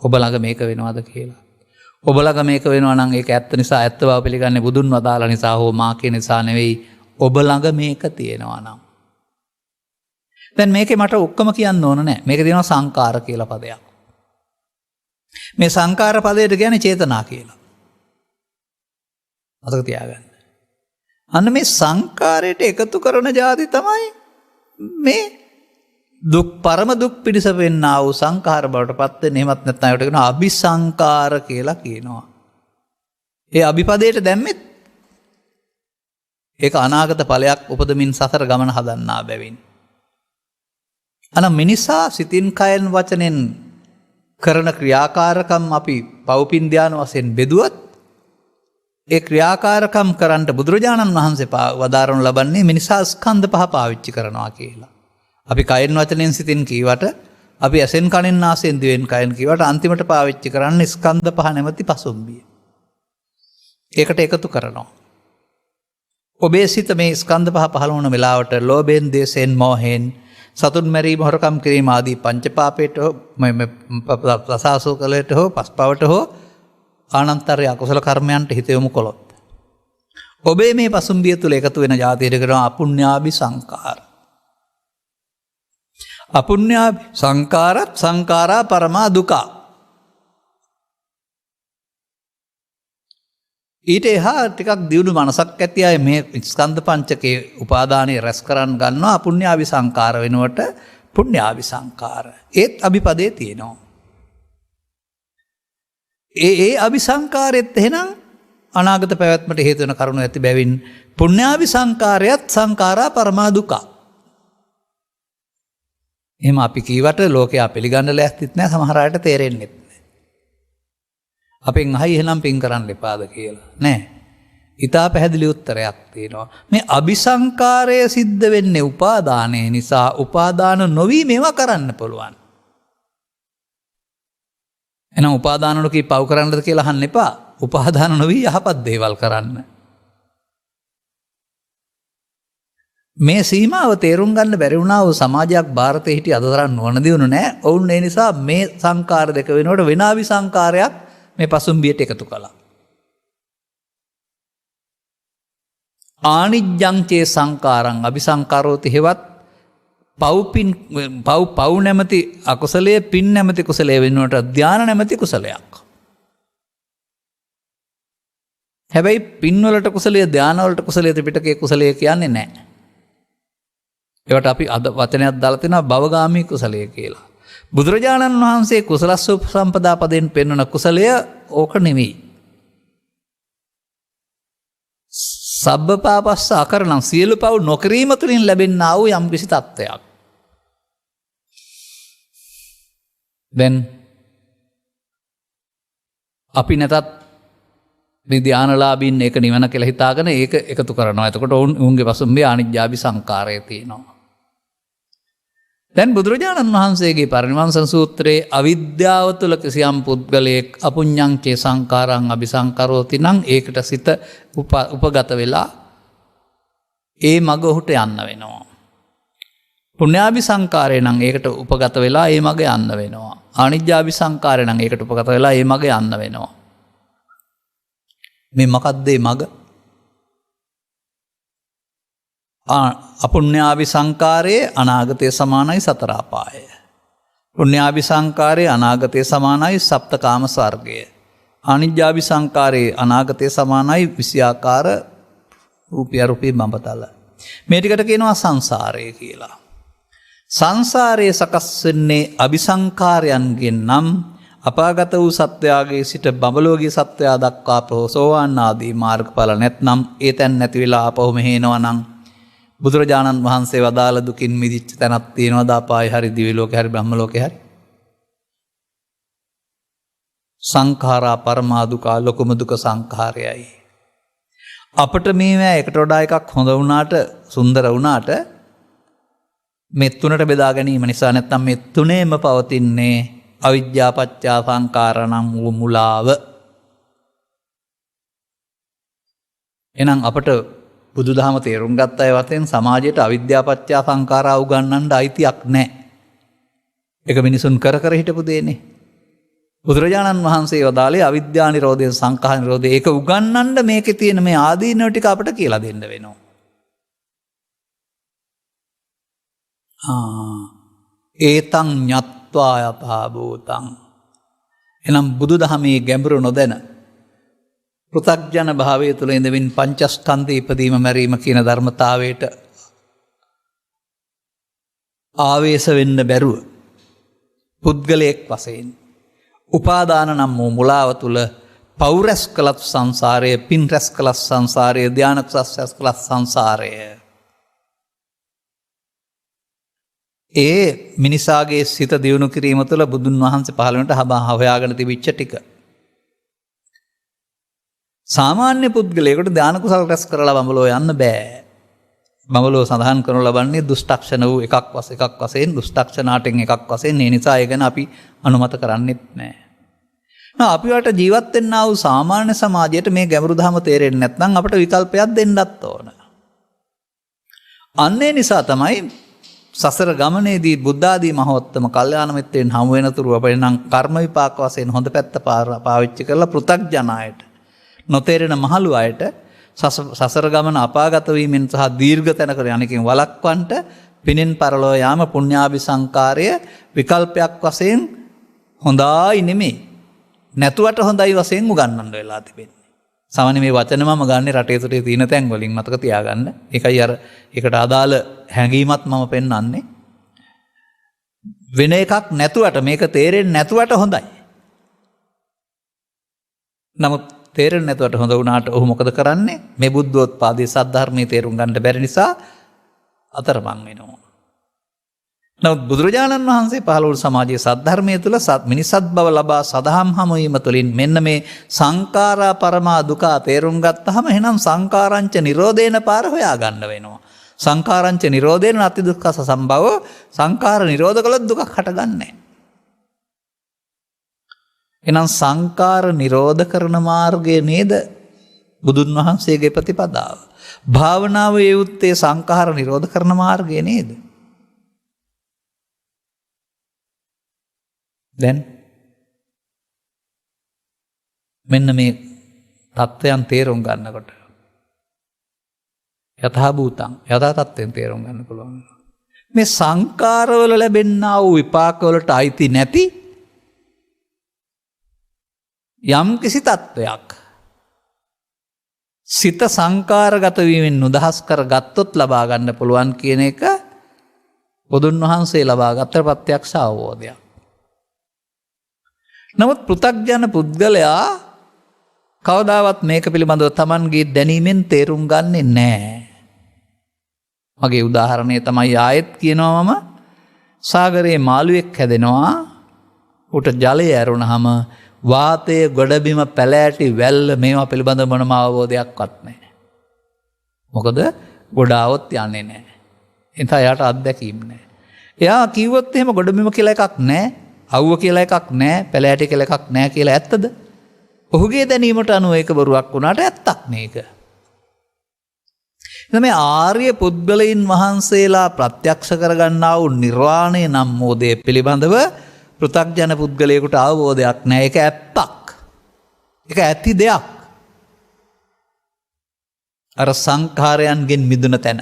ඔබ ළඟ මේක වෙනවද කියලා. ඔබ ළඟ මේක වෙනවා නම් ඒක ඇත්ත නිසා, ඇත්ත බව පිළිගන්නේ බුදුන් වදාළ නිසා හෝ මා කියන නිසා නෙවෙයි. ඔබ ළඟ මේක තියෙනවා නම්. දැන් මේකේ මට ඔක්කොම කියන්න ඕන නැහැ. මේකේ තියෙනවා සංකාර කියලා පදයක්. මේ සංකාර පදයට කියන්නේ චේතනා කියලා. අතක තියාගන්න. අන්න මේ සංකාරයට එකතු කරන જાති තමයි මේ දුක්, පරම දුක් පිණිස වෙන්නා වූ සංඛාර බවට පත් වෙන. එහෙමත් නැත්නම් ඒකට කියනවා අபிසංකාර කියලා කියනවා. ඒ අභිපදයට දැම්මෙත් ඒක අනාගත ඵලයක් උපදමින් සසර ගමන හදන්නා බැවින්. මිනිසා සිතින්, කයෙන්, වචනෙන් කරන ක්‍රියාකාරකම් අපි පව්පින් ධාන වශයෙන් බෙදුවත් ඒ ක්‍රියාකාරකම් කරන්න බුදුරජාණන් වහන්සේ වදාරනු ලබන්නේ මිනිසා ස්කන්ධ පහ පාවිච්චි කරනවා කියලා. අපි කයෙන්, වචනෙන්, සිතින් කීවට, අපි ඇසෙන්, කනෙන්, නාසයෙන්, දිවෙන්, කයෙන් කීවට අන්තිමට පාවිච්චි කරන්නේ ස්කන්ධ පහ නැමැති පසුම්බිය. ඒකට එකතු කරනවා. ඔබේ සිත මේ ස්කන්ධ පහ පහළ වුණ වෙලාවට ලෝභයෙන්, ද්වේෂයෙන්, මෝහයෙන්, සතුන් මැරීම, හොරකම් කිරීම ආදී පංචපාපයට හෝ ප්‍රසාසෝකලයට හෝ පස්පවට හෝ ආනන්තරය අකුසල කර්මයන්ට හිත යොමු කළොත් ඔබේ මේ පසුම්බිය තුළ එකතු වෙන જાතියට කරනවා අපුඤ්ඤාභි සංකාර. අපුඤ්ඤාභි සංකාරත් සංකාරා පරමා දුකා. ඊට එහා ටිකක් දියුණු මනසක් ඇති අය මේ ස්කන්ධ පංචකේ උපාදානයේ රැස් කරන් ගන්නවා අපුඤ්ඤාභි සංකාර වෙනුවට පුඤ්ඤාභි සංකාර. ඒත් අභිපදේ තියෙනවා. ඒ අභිසංකාරෙත් එහෙනම් අනාගත පැවැත්මට හේතු වෙන කරුණු ඇති බැවින් පුණ්‍යාවි සංකාරයත් සංඛාරා පරමා දුක්ඛ. එහෙම අපි කීවට ලෝකයා පිළිගන්න ලෑස්තිත් නැහැ, සමහර අයට තේරෙන්නේ නැහැ. අපෙන් අහයි එහෙනම් පින් කරන්න එපාද කියලා. නෑ. ඊටා පැහැදිලි උත්තරයක් තියෙනවා. මේ අபிසංකාරය සිද්ධ වෙන්නේ උපාදානය නිසා. උපාදාන නොවි මේවා කරන්න පුළුවන්. එහෙනම් උපාදාන නොකී පව් කරන්නද කියලා අහන්න එපා. උපාදාන නොවි යහපත් දේවල් කරන්න. මේ සීමාව තේරුම් ගන්න බැරි වුණා වූ සමාජයක් ಭಾರತයේ හිටිය අද තරම් නොවන දියුණු නැහැ. ඔවුන් ඒ නිසා මේ සංකාර දෙක වෙනකොට වෙනාවි සංකාරයක් මේ පසුම්බියට එකතු කළා. ආනිජ්ජං චේ සංකාරං අபிසංකාරෝති හෙවත් පව් නැමැති අකුසලයේ පින් නැමැති කුසලයේ වෙනුවට ධාන නැමැති කුසලයක්. හැබැයි පින් වලට කුසලයේ ධාන වලට කුසලයේ ත්‍රිපිටකයේ කුසලයේ කියන්නේ නැහැ. ඒවට අපි අද වචනයක් දාලා තිනවා භවගාමී කුසලය කියලා. බුදුරජාණන් වහන්සේ කුසලස්ස උපසම්පදා පදයෙන් පෙන්වන කුසලය ඕක නෙමෙයි. සබ්බපාපස්ස අකරණං සියලු පව් නොකිරීම තුළින් ලැබෙන්නා වූ යම්කිසි තත්ත්වයක්. දැන් අපි නැතත් මේ ධානලාභීන් ඒක නිවන කියලා හිතාගෙන ඒක එකතු කරනවා. එතකොට ඔවුන්ගේ පසුම්බේ ආනිජ්ජාභි සංකාරය තියෙනවා. දැන් බුදුරජාණන් වහන්සේගේ පරිනිවංසන සූත්‍රයේ අවිද්‍යාව තුළ කිසියම් පුද්ගලයෙක් අපුඤ්ඤං චේ සංකාරං අபிසංකරෝති නම් ඒකට සිත උපගත වෙලා ඒ මග ඔහුට යන්න වෙනවා. පුණ්‍යාභි සංකාරය නම් ඒකට උපගත වෙලා ඒ මග යන්න වෙනවා. ආනිජ්ජාභි සංකාරය නම් ඒකට උපගත වෙලා ඒ මග යන්න වෙනවා. මේ මොකක්ද මේ මග? අපුණ්‍යාභි සංකාරයේ අනාගතයේ සමානයි සතර අපාය. පුණ්‍යාභි සංකාරයේ අනාගතයේ සමානයි සප්තකාම ස්වර්ගය. ආනිජ්ජාභි සංකාරයේ අනාගතයේ සමානයි විෂයාකාර රූපී බඹතල. මේ ටිකට කියනවා සංසාරය කියලා. සංසාරයේ සකස් වෙන්නේ අபிසංකාරයන්ගෙන් නම් අපාගත වූ සත්වයාගේ සිට බඹලෝකීය සත්වයා දක්වා සෝවාන් ආදී මාර්ගඵල නැත්නම් ඒ තැන් නැති වෙලා ආපහු මෙහෙනවා නම් බුදුරජාණන් වහන්සේ වදාළ දුකින් මිදිච්ච තැනක් තියෙනවද? අපායේ හරි දිව්‍ය ලෝකේ හරි බ්‍රහ්ම ලෝකේ හරි. සංඛාරා පරමා දුක ලොකුම දුක සංඛාරයයි. අපිට මේවා එකට වඩා එකක් හොඳ වුණාට සුන්දර වුණාට මේ තුනට බෙදා ගැනීම නිසා නැත්නම් මේ තුනේම පවතින්නේ අවිද්‍යා පත්‍ය සංඛාරණං වූ මුලාව. එහෙනම් අපට බුදුදහම තේරුම් ගත්ත අය වශයෙන් සමාජයට අවිද්‍යා පත්‍ය සංඛාරා උගන්වන්න අයිතියක් නැහැ. ඒක මිනිසුන් කර කර හිටපු දෙන්නේ. බුදුරජාණන් වහන්සේ වදාළේ අවිද්‍යා නිරෝධය සංඛාර නිරෝධය. ඒක උගන්වන්න මේකේ තියෙන මේ ආදීනව ටික අපට කියලා දෙන්න වෙනවා. ඒතං ඤත්වා යථා භූතං. එනම් බුදුදහමේ ගැඹුරු නොදැන පෘථග්ජන භාවය තුළ ඉඳමින් පංචස්කන්ධය ඉපදීම මැරීම කියන ධර්මතාවයට ආවේශ වෙන්න බැරුව පුද්ගලයෙක් වශයෙන් උපාදාන නම් වූ මුලාව තුළ පව් රැස් කළත් සංසාරය, පින් රැස් කළත් සංසාරය, ධාන රැස් කළත් සංසාරය. ඒ මිනිසාගේ සිත දියුණු කිරීම තුළ බුදුන් වහන්සේ පහළ වෙනට හොයාගෙන තිබිච්ච ටික. සාමාන්‍ය පුද්ගලයෙකුට ධාන කුසල රැස් කරලා බඹලෝ යන්න බෑ. බඹලෝ සඳහන් කරනු ලබන්නේ දුෂ්ටක්ෂණ වූ එකක් වශයෙන් දුෂ්ටක්ෂණාටෙන් එකක් වශයෙන්. ඒ නිසා ඒ ගැන අපි අනුමත කරන්නෙත් නෑ. අපිට ජීවත් වෙන්නා වූ සාමාන්‍ය සමාජයට මේ ගැඹුරු ධර්ම තේරෙන්නේ නැත්නම් අපිට විකල්පයක් දෙන්නත් ඕන. අන්න ඒ නිසා තමයි සසර ගමනේදී බුද්ධ ආදී මහෝත්තම කල්යාණ මිත්‍රයන් හමු වෙනතුරු අපේ නම් කර්ම විපාක වශයෙන් හොඳ පැත්ත පාවිච්චි කරලා පෘථග්ජනයට නොතේරෙන මහලු අයට සසර ගමන අපාගත වීමෙන් සහ දීර්ඝ තැනකට යන්නකින් වළක්වන්නට පිනෙන් පරලෝ යාම පුණ්‍යාභි සංකාරය විකල්පයක් වශයෙන් හොඳයි නෙමෙයි නැතුවට හොඳයි වශයෙන් උගන්වන්න වෙලා තිබෙන්නේ. සාමාන්‍ය මේ වචන මම ගන්නේ රටේ තුරේ තියෙන තැන් වලින් මතක තියාගන්න. ඒකයි අර ඒකට අදාළ හැඟීමත් මම පෙන්වන්නේ. වෙන එකක් නැතුවට මේක තේරෙන්නේ නැතුවට හොඳයි. නමුත් තේරෙන්නේ නැතුවට හොඳ වුණාට ඔහු මොකද කරන්නේ? මේ බුද්ධෝත්පාදයේ සද්ධර්මයේ තේරුම් ගන්න බැරි නිසා අතරමං වෙනවා. නමුත් බුදුරජාණන් වහන්සේ පහළ වූ සමාජයේ සද්ධර්මයේ තුල මිනිසත් බව ලබා සදහම් හමුවීම තුළින් මෙන්න මේ සංඛාරා පරමා දුක තේරුම් ගත්තාම එහෙනම් සංඛාරංච නිරෝධේන පාර හොයා ගන්න වෙනවා. සංඛාරංච නිරෝධේන අති දුක්ඛ සම්භව සංඛාර නිරෝධ කළොත් දුකක් හටගන්නේ. එහෙනම් සංඛාර නිරෝධ කරන මාර්ගය නේද බුදුන් වහන්සේගේ ප්‍රතිපදාව. භාවනාවේ යුත්තේ සංඛාර නිරෝධ කරන මාර්ගය නේද? දැන් මෙන්න මේ தත්වයන් තේරුම් ගන්නකොට යථා භූතං යථා තත්ත්වයෙන් තේරුම් ගන්න පුළුවන්. මේ සංකාරවල ලැබෙනා වූ විපාකවලට අයිති නැති යම් කිසි තත්වයක් සිත සංකාරගත වීමෙන් නිදහස් කර ගත්තොත් ලබා ගන්න පුළුවන් කියන එක බුදුන් වහන්සේ ලබා ගත්ත ප්‍රත්‍යක්ෂ අවබෝධයක්. නමුත් පෘථග්ජන පුද්ගලයා කවදාවත් මේක පිළිබඳව Tamanගේ දැනීමෙන් තේරුම් ගන්නේ නැහැ. මගේ උදාහරණය තමයි ආයෙත් කියනවා මම සාගරයේ මාළුවෙක් හැදෙනවා. උට ජලය ඇරුණාම වාතයේ ගොඩබිම පැලෑටි වැල්ල මේවා පිළිබඳව මොනම අවබෝධයක්වත් නැහැ. මොකද ගොඩාවොත් යන්නේ නැහැ. එතන යාට අත්දැකීම් නැහැ. එයා කිව්වොත් එහෙම ගොඩබිම කියලා එකක් නැහැ. අවුව කියලා එකක් නැහැ, පැලෑටි කියලා එකක් නැහැ කියලා ඇත්තද? ඔහුගේ දැනීමට අනුව ඒක බොරුවක් වුණාට ඇත්තක් මේක. මේ ආර්ය පුද්ගලයන් වහන්සේලා ප්‍රත්‍යක්ෂ කරගන්නා වූ නිර්වාණය නම් මොදේ පිළිබඳව පෘථග්ජන පුද්ගලයෙකුට අවබෝධයක් නැහැ. ඒක ඇත්තක්. ඒක ඇති දෙයක්. අර සංඛාරයන්ගෙන් මිදුණ තැන.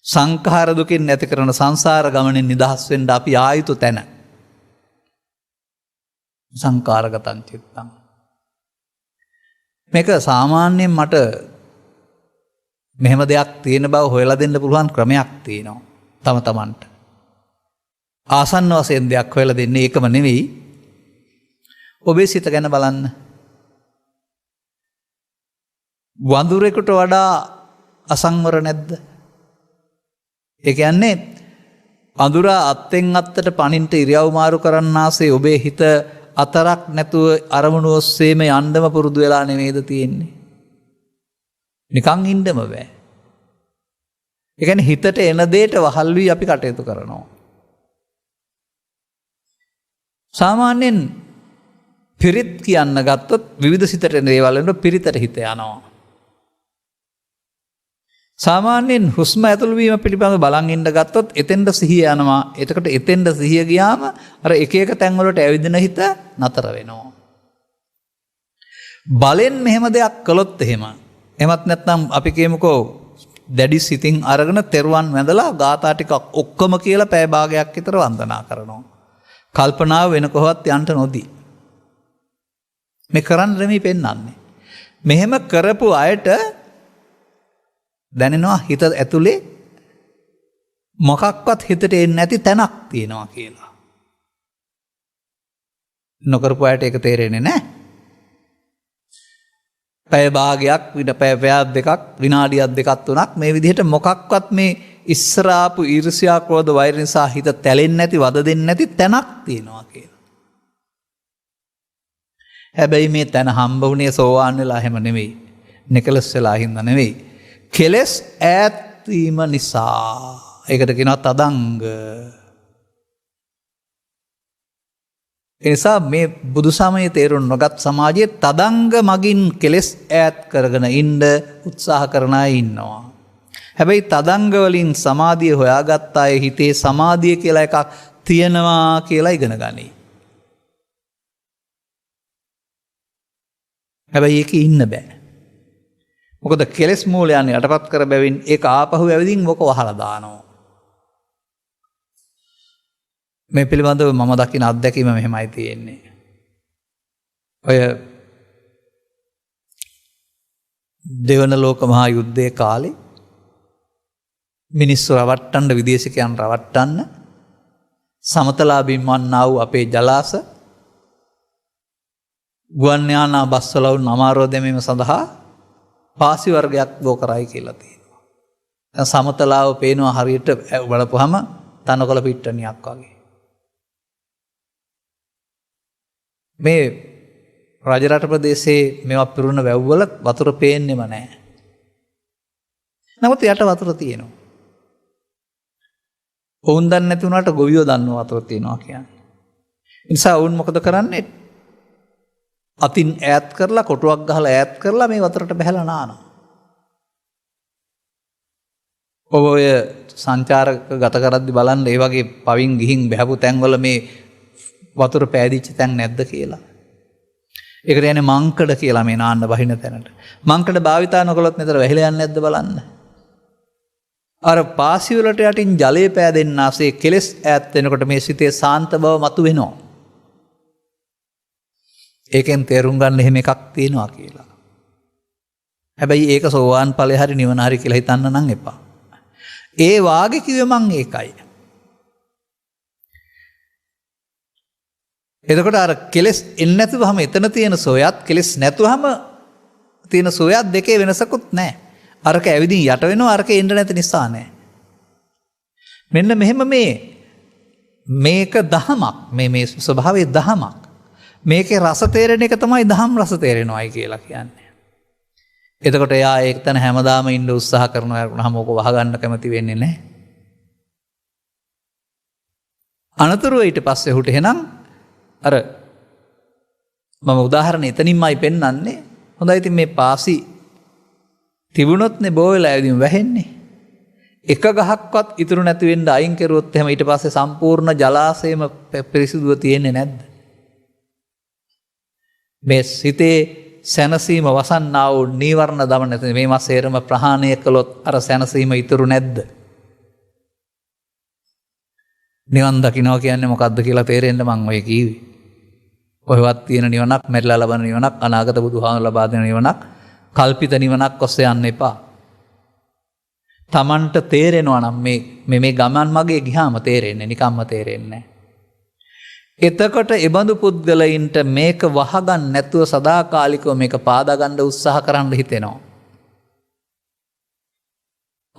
සංඛාර දුකින් නැති කරන සංසාර ගමනෙන් නිදහස් වෙන්න අපි ආයුතු තැන. සංකාරගතං චිත්තං. මේක සාමාන්‍යයෙන් මට මෙහෙම දෙයක් තියෙන බව හොයලා දෙන්න පුළුවන් ක්‍රමයක් තියෙනවා තම තමන්ට. ආසන්න වශයෙන් දෙයක් හොයලා දෙන්නේ ඒකම නෙවෙයි. ඔබේ සිත ගැන බලන්න. වඳුරෙකුට වඩා අසංවර නැද්ද? ඒ කියන්නේ අඳුරා අත්ෙන් අත්තට පනින්ට ඉරියව් මාරු කරන්නාසේ ඔබේ හිත අතරක් නැතුව අරමුණු ඔස්සේම යන්නම පුරුදු වෙලා නෙමෙයිද තියෙන්නේ? නිකන් ඉන්නම බෑ. ඒ කියන්නේ හිතට එන දෙයට වහල් වී අපි කටයුතු කරනවා. සාමාන්‍යයෙන් පිරිත් කියන්න ගත්තොත් විවිධ සිතට එන දේවල් වලට පිරිතට හිත යනවා. සාමාන්‍යයෙන් හුස්ම ඇතුළු වීම පිළිබඳව බලන් ඉන්න ගත්තොත් එතෙන්ද සිහිය යනවා. එතකොට එතෙන්ද සිහිය ගියාම අර එක එක තැන් වලට ඇවිදින හිත නතර වෙනවා. බලෙන් මෙහෙම දෙයක් කළොත් එහෙම එමත් නැත්නම් අපි කියමුකෝ දැඩි සිතින් අරගෙන තෙරුවන් වැඳලා ගාථා ටිකක් ඔක්කොම කියලා පැය භාගයක් විතර වන්දනා කරනවා. කල්පනාව වෙන කොහොවත් යන්න නොදී. මේ කරන්න රෙමි පෙන්වන්නේ. මෙහෙම කරපු අයට දැනෙනවා හිත ඇතුලේ මොකක්වත් හිතට එන්නේ නැති තැනක් තියෙනවා කියලා. නොකරපු අයට ඒක තේරෙන්නේ නැහැ. පැය භාගයක් පැය දෙකක් විනාඩියක් දෙකක් තුනක් මේ විදිහට මොකක්වත් මේ ඉස්සරාපු ඊර්ෂ්‍යා ක්‍රෝධ වෛර නිසා හිත තැලෙන්නේ නැති වද දෙන්නේ නැති තැනක් තියෙනවා කියලා. හැබැයි මේ තැන හම්බ වුණේ සෝවාන් වෙලා හැම නෙවෙයි. නිකලස් වෙලා හින්දා නෙවෙයි. කෙලස් ඈත් වීම නිසා. ඒකට කියනවා තදංග. ඒ නිසා මේ බුදු සමයේ තේරුම් නොගත් සමාජයේ තදංග මගින් කෙලස් ඈත් කරගෙන ඉන්න උත්සාහ කරන අය ඉන්නවා. හැබැයි තදංග වලින් සමාධිය හොයාගත්ත අය හිතේ සමාධිය කියලා එකක් තියෙනවා කියලා ඉගෙන ගනී. හැබැයි ඒකේ ඉන්න බෑ. මොකද කෙලස් මූලයන් යටපත් කර බැවින් ඒක ආපහු ඇවිදින් මොක වහලා දානවා. මේ පිළිබඳව මම දකින අත්දැකීම මෙහෙමයි තියෙන්නේ. ඔය දෙවන ලෝක මහා යුද්ධයේ කාලේ මිනිස්සු රවට්ටන්න විදේශිකයන් රවට්ටන්න සමතලාභින් වන්නා වූ අපේ ජලාශ ගුවන් යානා බස්වලවුන් අමාරුව දැමීම සඳහා පාසි වර්ගයක් බෝ කරයි කියලා තියෙනවා. දැන් සමතලාව පේනවා හරියට බලපුවහම තනකොළ පිට්ටනියක් වගේ. මේ රජරට ප්‍රදේශයේ මේවා පිරුණ වැව්වල වතුර පේන්නෙම නැහැ. නමුත් යට වතුර තියෙනවා. ඔවුන් දන්නේ නැති වුණාට ගොවියෝ දන්නවා වතුර තියෙනවා කියන්නේ. ඒ නිසා ඔවුන් මොකද කරන්නේ? අතින් ඈත් කරලා කොටුවක් ගහලා ඈත් කරලා මේ වතුරට බහැලා නානවා. ඔය සංචාරක ගත කරද්දි බලන්න ඒ වගේ පවින් ගිහින් බහැපු තැන්වල මේ වතුර පෑදිච්ච තැන් නැද්ද කියලා. ඒකට කියන්නේ මංකඩ කියලා මේ නාන්න බහින තැනට. මංකඩ භාවිතා නොකළොත් මෙතන වැහිලා යන්නේ නැද්ද බලන්න. අර පාසි වලට යටින් ජලය පෑදෙන්න ආසේ කෙලස් ඈත් වෙනකොට මේ සිතේ සාන්ත බව මතුවෙනවා. ඒකෙන් තේරුම් ගන්න එහෙම එකක් තියෙනවා කියලා. හැබැයි ඒක සෝවාන් ඵලයේ හරි නිවන හරි කියලා හිතන්න නම් එපා. ඒ වාගේ කිව්වේ මං ඒකයි. එතකොට අර කෙලස් එන්නේ නැතුවම එතන තියෙන සෝයත් කෙලස් නැතුවම තියෙන සෝයත් දෙකේ වෙනසකුත් නැහැ. අරක ඇවිදින් යට වෙනවා අරක එන්න නැති නිසා නැහැ. මෙන්න මෙහෙම මේක දහමක් මේ ස්වභාවයේ දහමක්. මේකේ රස තේරෙන එක තමයි දහම් රස තේරෙනවායි කියලා කියන්නේ. එතකොට එයා ඒක තන හැමදාම ඉන්න උත්සාහ කරනවා වුණාම ඕක වහගන්න කැමති වෙන්නේ නැහැ. අනතුරුව ඊට පස්සේ උට එහෙනම් අර මම උදාහරණ එතනින්මයි පෙන්වන්නේ. හොඳයි ඉතින් මේ පාසි තිබුණොත්නේ බෝ වෙලා ඇවිදින් වැහෙන්නේ. එක ගහක්වත් ඉතුරු නැති වෙන්න අයින් කරුවොත් එහෙම ඊට පස්සේ සම්පූර්ණ ජලාශයම පිරිසිදුව තියෙන්නේ නැද්ද? මේ සිතේ සැනසීම වසන්නා වූ නීවරණ දමන නැති මේ මාසේරම ප්‍රහාණය කළොත් අර සැනසීම ඉතුරු නැද්ද? නිවන් දකින්නවා කියන්නේ මොකද්ද කියලා තේරෙන්න මම ඔය කිව්වේ. ඔයවත් තියෙන නිවනක්, මෙරිලා ලබන නිවනක්, අනාගත බුදුහාමුදුරුවෝ ලබා දෙන නිවනක්, කල්පිත නිවනක් ඔස්සේ යන්න එපා. Tamanට තේරෙනවා නම් මේ ගමන් මගේ ගියාම තේරෙන්නේ නිකම්ම තේරෙන්නේ නැහැ. එතකොට එබඳු පුද්ගලයින්ට මේක වහගන්න නැතුව සදාකාලිකව මේක පාදා ගන්න උත්සාහ කරන්න හිතෙනවා.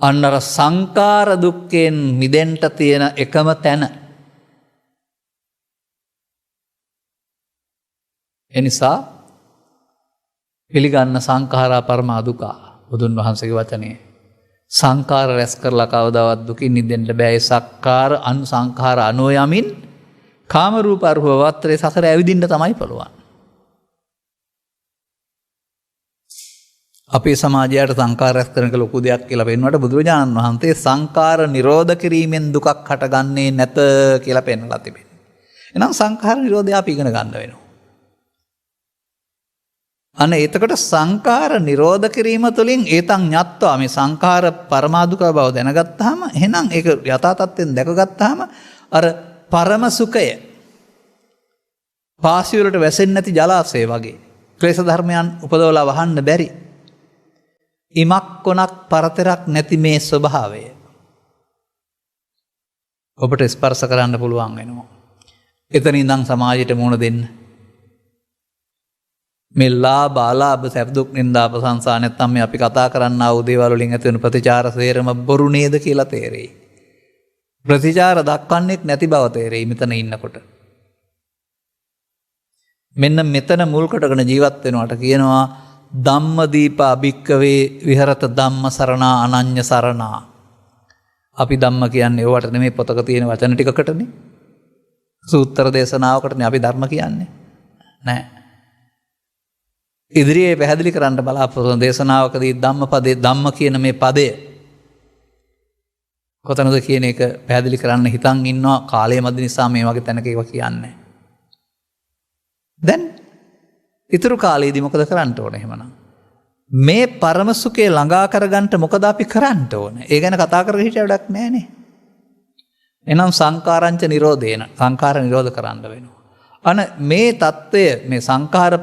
අන්නර සංකාර දුක්ඛයෙන් මිදෙන්න තියෙන එකම තැන. එනිසා පිළිගන්න සංඛාරා පරමා දුකා බුදුන් වහන්සේගේ වචනේ. සංඛාර රැස් කරලා කවදාවත් දුකින් නිදෙන්න බෑ. ඒ සක්කාර සංඛාර අනෝ යමින් කාම රූප අරූප වත්‍රේ සසර ඇවිදින්න තමයි පුළුවන්. අපේ සමාජයට සංඛාර රැස් කරන එක ලොකු දෙයක් කියලා පෙන්වන්නට බුදුරජාණන් වහන්සේ සංඛාර නිරෝධ කිරීමෙන් දුකක් හටගන්නේ නැත කියලා පෙන්වලා තිබෙනවා. එහෙනම් සංඛාර නිරෝධය අපි ඉගෙන ගන්න වෙනවා. අනේ එතකොට සංඛාර නිරෝධ කිරීම තුළින් ඒතං ඤත්වා මේ සංඛාර පරමාදුක බව දැනගත්තාම එහෙනම් ඒක යථා තත්ත්වෙන් දැකගත්තාම අර පරම සුඛය පාසි වලට වැසෙන්නේ නැති ජලාශය වගේ ක්ලේශ ධර්මයන් උපදවලා වහන්න බැරි ඉමක් කොනක් පරතරක් නැති මේ ස්වභාවය ඔබට ස්පර්ශ කරන්න පුළුවන් වෙනවා. එතන ඉඳන් සමාජයට මුහුණ දෙන්න. මේ ලාභ සැප දුක් නින්දා ප්‍රශංසා නැත්තම් මේ අපි කතා කරන්නා වූ දේවල් වලින් ඇති වෙන ප්‍රතිචාර සේරම බොරු නේද කියලා තේරෙයි. ප්‍රතිචාර දක්වන්නේ නැති බව තේරෙයි මෙතන ඉන්නකොට. මෙන්න මෙතන මුල් කොටගෙන ජීවත් වෙනවට කියනවා ධම්මදීප අභික්කවේ විහෙරත ධම්ම සරණා අනඤ්‍ය සරණා. අපි ධම්ම කියන්නේ ඒවට නෙමෙයි පොතක තියෙන වචන ටිකකටනේ. සූත්‍ර දේශනාවකටනේ අපි ධර්ම කියන්නේ. නෑ. ඉදිරියේ පැහැදිලි කරන්න බලාපොරොත්තු වන දේශනාවකදී ධම්මපදේ ධම්ම කියන මේ පදය කොතනද කියන එක පැහැදිලි කරන්න හිතන් ඉන්නවා. කාලය මැද නිසා මේ වගේ තැනක ඒවා කියන්නේ. දැන් ඉතුරු කාලයේදී මොකද කරන්න ඕනේ එහෙමනම්? මේ පරම සුඛේ ළඟා කරගන්න මොකද අපි කරන්න ඕනේ? ඒ ගැන කතා කරගෙන හිටිය වැඩක් නැහැනේ. එහෙනම් සංකාරංච නිරෝධේන සංකාර නිරෝධ කරන්න වෙනවා. අන මේ தত্ত্বය මේ සංඛාර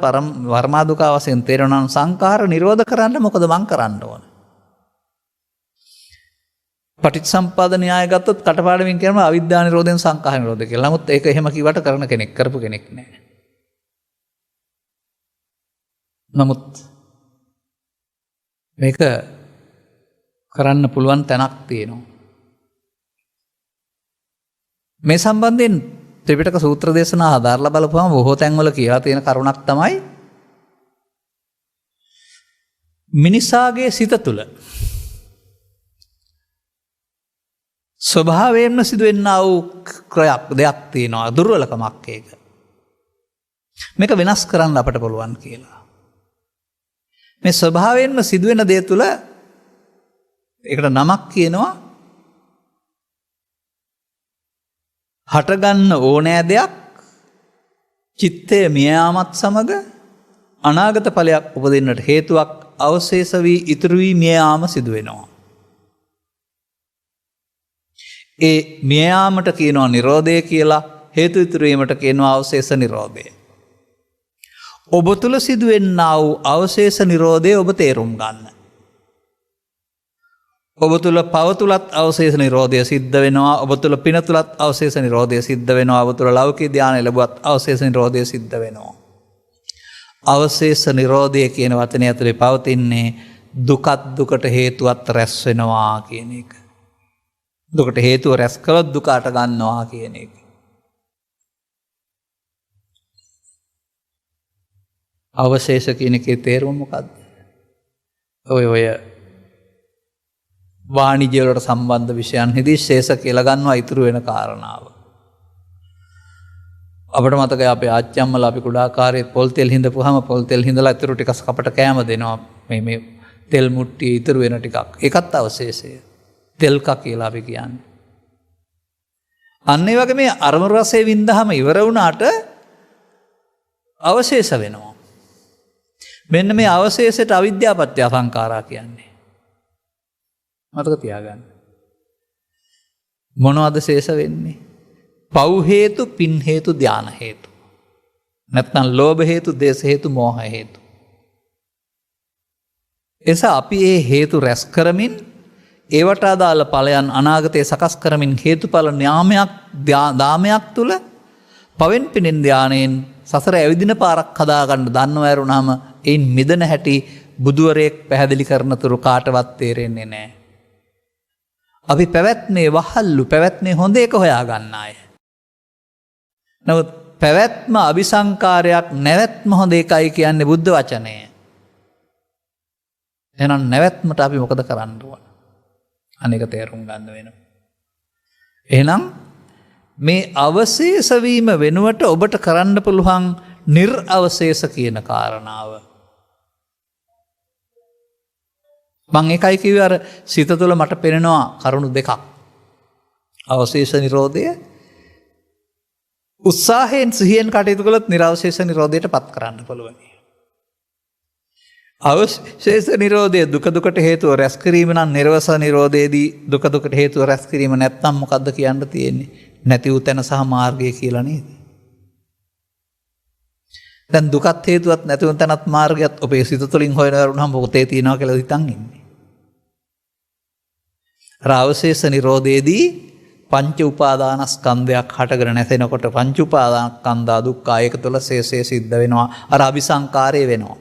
වර්මාදුක වශයෙන් තේරෙනවා නම් සංඛාර නිරෝධ කරන්න මොකද මං කරන්න ඕන? පටිච්චසමුප්පාද න්‍යාය ගත්තොත් කටපාඩමින් කියනවා අවිද්‍යා නිරෝධයෙන් සංඛාර නිරෝධ කියලා. නමුත් ඒක එහෙම කිව්වට කරන කෙනෙක් කරපු කෙනෙක් නැහැ. නමුත් මේක කරන්න පුළුවන් තැනක් තියෙනවා. මේ සම්බන්ධයෙන් ත්‍රිපිටක සූත්‍ර දේශනා ආධාරලා බලපුවම බොහෝ තැන්වල කියලා තියෙන කරුණක් තමයි මිනිසාගේ සිත තුළ ස්වභාවයෙන්ම සිදුවෙන්නා වූ ක්‍රයක් දෙයක් තියෙනවා, දුර්වලකමක් ඒක. මේක වෙනස් කරන්න අපට පුළුවන් කියලා. මේ ස්වභාවයෙන්ම සිදුවෙන දේ තුළ ඒකට නමක් කියනවා හටගන්න ඕනෑ දෙයක් චිත්තය මියයාමත් සමග අනාගත ඵලයක් උපදින්නට හේතුවක් අවශේෂ වී ඉතුරු වී මියයාම සිදුවෙනවා. ඒ මියයාමට කියනවා නිරෝධය කියලා, හේතු ඉතුරු වීමට කියනවා අවශේෂ නිරෝධය. ඔබ තුල සිදුවෙන්නා වූ අවශේෂ නිරෝධය ඔබ තේරුම් ගන්න. ඔබ තුල පව තුලත් අවශේෂ නිරෝධය සිද්ධ වෙනවා. ඔබ තුල පින තුලත් අවශේෂ නිරෝධය සිද්ධ වෙනවා. ඔබ තුල ලෞකික ධානය ලැබුවත් අවශේෂ නිරෝධය සිද්ධ වෙනවා. අවශේෂ නිරෝධය කියන වචනය ඇතුලේ පවතින්නේ දුකත් දුකට හේතුවත් රැස් වෙනවා කියන එක. දුකට හේතුව රැස් කළොත් දුක අට ගන්නවා කියන එක. අවශේෂ කියන එකේ තේරුම මොකද්ද? ඔය වාණිජ්‍ය වලට සම්බන්ධ විෂයන්හිදී ශේෂ කියලා ගන්නවා ඉතුරු වෙන කාරණාව. අපිට මතකයි අපේ ආච්චිම්මලා අපි කුඩා කාලේ පොල් තෙල් හිඳපුවාම පොල් තෙල් හිඳලා ඉතුරු ටික අපට කෑම දෙනවා. මේ තෙල් මුට්ටිය ඉතුරු වෙන ටිකක්. ඒකත් අවශේෂය. තෙල්ක කියලා අපි කියන්නේ. අන්න ඒ වගේ මේ අරමුණු රසයේ වින්දාම ඉවර වුණාට අවශේෂ වෙනවා. මෙන්න මේ අවශේෂයට අවිද්‍යාපත්‍ය සංඛාරා කියන්නේ. මතක තියාගන්න. මොනවද ශේෂ වෙන්නේ? පව් හේතු, පින් හේතු, ධාන හේතු. නැත්නම් ලෝභ හේතු, දේශ හේතු, මෝහ හේතු. එසා අපි මේ හේතු රැස් කරමින් ඒවට අදාළ ඵලයන් අනාගතයේ සකස් කරමින් හේතුඵල න්යාමයක් දාමයක් තුල පවෙන් පිනෙන් ධානයෙන් සසර ඇවිදින පාරක් හදාගන්න දන්නව ඇරුණාම ඒන් මිදෙන හැටි බුදුවරයෙක් පැහැදිලි කරන තුරු කාටවත් තේරෙන්නේ නැහැ. අපි පැවැත්මේ වහල්ලු, පැවැත්මේ හොඳ එක හොයාගන්න අය. නමුත් පැවැත්ම අபிසංකාරයක්, නැවැත්ම හොඳ එකයි කියන්නේ බුද්ධ වචනය. එහෙනම් නැවැත්මට අපි මොකද කරන්න ඕන? අනේක තේරුම් ගන්න වෙනවා. එහෙනම් මේ අවශේෂ වීම වෙනුවට ඔබට කරන්න පුළුවන් නිර්අවශේෂ කියන කාරණාව. මම එකයි කිව්වේ අර සිත තුළ මට පෙනෙනවා කරුණු දෙකක්. අවශේෂ නිරෝධය උත්සාහයෙන් සිහියෙන් කටයුතු කළොත් නිර්අවශේෂ නිරෝධයට පත් කරන්න පුළුවන්. අවශේෂ නිරෝධය දුක දුකට හේතුව රැස් කිරීම නම් නිර්වස නිරෝධයේදී දුක දුකට හේතුව රැස් කිරීම නැත්නම් මොකද්ද කියන්න තියෙන්නේ? නැති වූ තැන සහ මාර්ගය කියලා නේද? දැන් දුකත් හේතුවත් නැති වූ තැනත් මාර්ගයත් ඔබේ සිත තුළින් හොයනවා වුණාම පොතේ තියනවා කියලා හිතන් ඉන්නේ. අවශේෂ නිරෝධයේදී පංච උපාදානස්කන්ධයක් හටගෙන නැසෙනකොට පංච උපාදානස්කන්ධා දුක්ඛ ඒක තුළ ශේෂය සිද්ධ වෙනවා. අර අபிසංකාරය වෙනවා.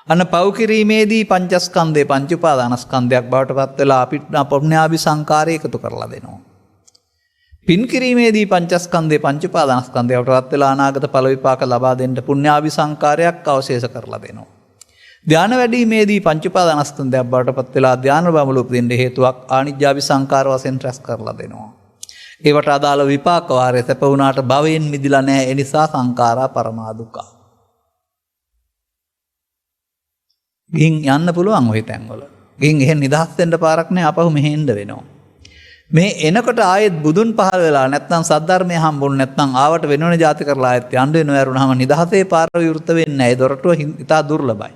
අන්න පව් කිරීමේදී පංචස්කන්ධේ පංච උපාදානස්කන්ධයක් බවට පත් වෙලා අපිට පුණ්‍යාභිසංකාරය එකතු කරලා දෙනවා. පින් කිරීමේදී පංචස්කන්ධේ පංච උපාදානස්කන්ධයට පත් වෙලා අනාගත ඵල විපාක ලබා දෙන්න පුණ්‍යාභිසංකාරයක් අවශේෂ කරලා දෙනවා. ධාන වැඩිීමේදී පංච උපාදානස්කන්ධයක් බවට පත් වෙලා ධාන බමුණු උපදින්න හේතුවක් ආනිජ්ජාභිසංකාර වශයෙන් රැස් කරලා දෙනවා. ඒවට අදාළ විපාක වාරය සැප වුණාට භවයෙන් මිදිලා නැහැ. ඒ නිසා සංඛාරා පරමා දුක්ඛ. ගින් යන්න පුළුවන් ওই තැන්වල. ගින් එහෙන් නිදහස් වෙන්න පාරක් නැහැ. අපහු මෙහෙන්න වෙනවා. මේ එනකොට ආයෙත් බුදුන් පහළ වෙලා නැත්නම් සද්ධර්මය හම්බුනේ නැත්නම් ආවට වෙනවන જાති කරලා ආයෙත් යන්න වෙනව ඇරුණාම නිදහසේ පාර විවෘත වෙන්නේ නැහැ. ඒ දොරටුව ඉතා දුර්ලභයි.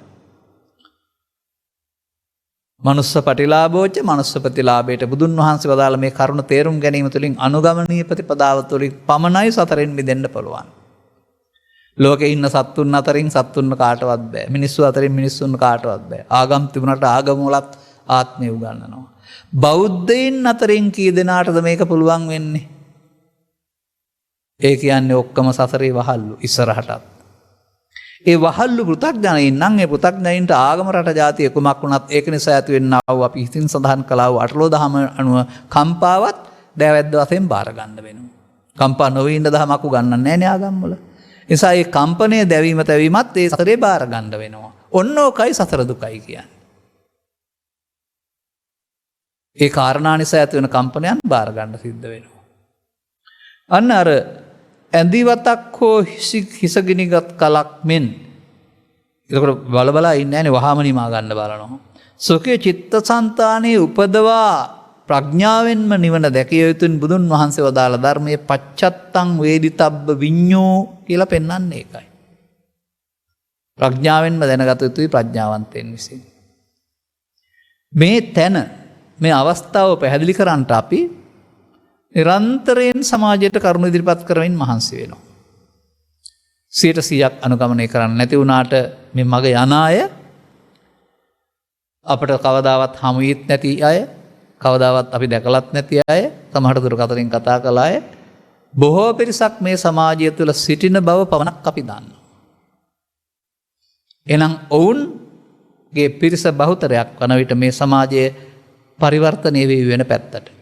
මනුස්ස පටිලාභෝච මනුස්ස ප්‍රතිලාභයට බුදුන් වහන්සේ වදාළ මේ කරුණ තේරුම් ගැනීම තුළින් අනුගමනීය ප්‍රතිපදාව තුළින් පමණයි සතරෙන් මිදෙන්න පුළුවන්. ලෝකේ ඉන්න සත්තුන් අතරින් සත්තුන් කාටවත් බෑ. මිනිස්සු අතරින් මිනිස්සුන් කාටවත් බෑ. ආගම් තිබුණාට ආගම වලත් ආත්මය උගන්වනවා. බෞද්ධයින් අතරින් කී දෙනාටද මේක පුළුවන් වෙන්නේ? ඒ කියන්නේ ඔක්කොම සසරේ වහල්ලු ඉස්සරහටත්. ඒ වහල්ලු පෘථග්ජනයින් නම් ඒ පෘථග්ජනයින්ට ආගම රට ජාතිය කුමක් වුණත් ඒක නිසා ඇති වෙන්නා වූ අපි හිතින් සඳහන් කළා වූ අටලෝ දහම අනුව කම්පාවත් දෑවැද්ද වශයෙන් බාර ගන්න වෙනවා. කම්පා නොවී ඉන්න දහමක් උගන්වන්නේ නැහැ නේ ආගම් වල. ඒ නිසා මේ කම්පණය දැවීම තැවීමත් ඒ සතරේ බාර ගන්න වෙනවා. ඔන්න ඕකයි සතර දුකයි කියන්නේ. ඒ කාරණා නිසා ඇති වෙන කම්පනයන් බාර ගන්න සිද්ධ වෙනවා. අන්න අර ඇඳිවතක් හෝ හිසගිනිගත් කලක් මෙන් එතකොට බලබලා ඉන්නේ නැනේ වහාම නිමා ගන්න බලනවා. සුඛේ චිත්තසංතානයේ උපදවා ප්‍රඥාවෙන්ම නිවන දැකිය යුතුන් බුදුන් වහන්සේ වදාළ ධර්මයේ පච්චත්තං වේදිතබ්බ විඤ්ඤෝ කියලා පෙන්වන්නේ ඒකයි. ප්‍රඥාවෙන්ම දැනගත යුතුයි ප්‍රඥාවන්තයන් විසින්. මේ තැන මේ අවස්ථාව පැහැදිලි කරන්නට අපි නිරන්තරයෙන් සමාජයට කරුණු ඉදිරිපත් කරමින් මහන්සි වෙනවා. 100% අනුගමනය කරන්න නැති වුණාට මේ මග යන අය අපට කවදාවත් හමු වෙත් නැති අය කවදාවත් අපි දැකලත් නැති අය සමහර දුරකථනින් කතා කළ අය බොහෝ පිරිසක් මේ සමාජය තුළ සිටින බව පමණක් අපි දන්නවා. එහෙනම් ඔවුන්ගේ පිරිස බහුතරයක් වන විට මේ සමාජයේ පරිවර්තනය වෙන පැත්තට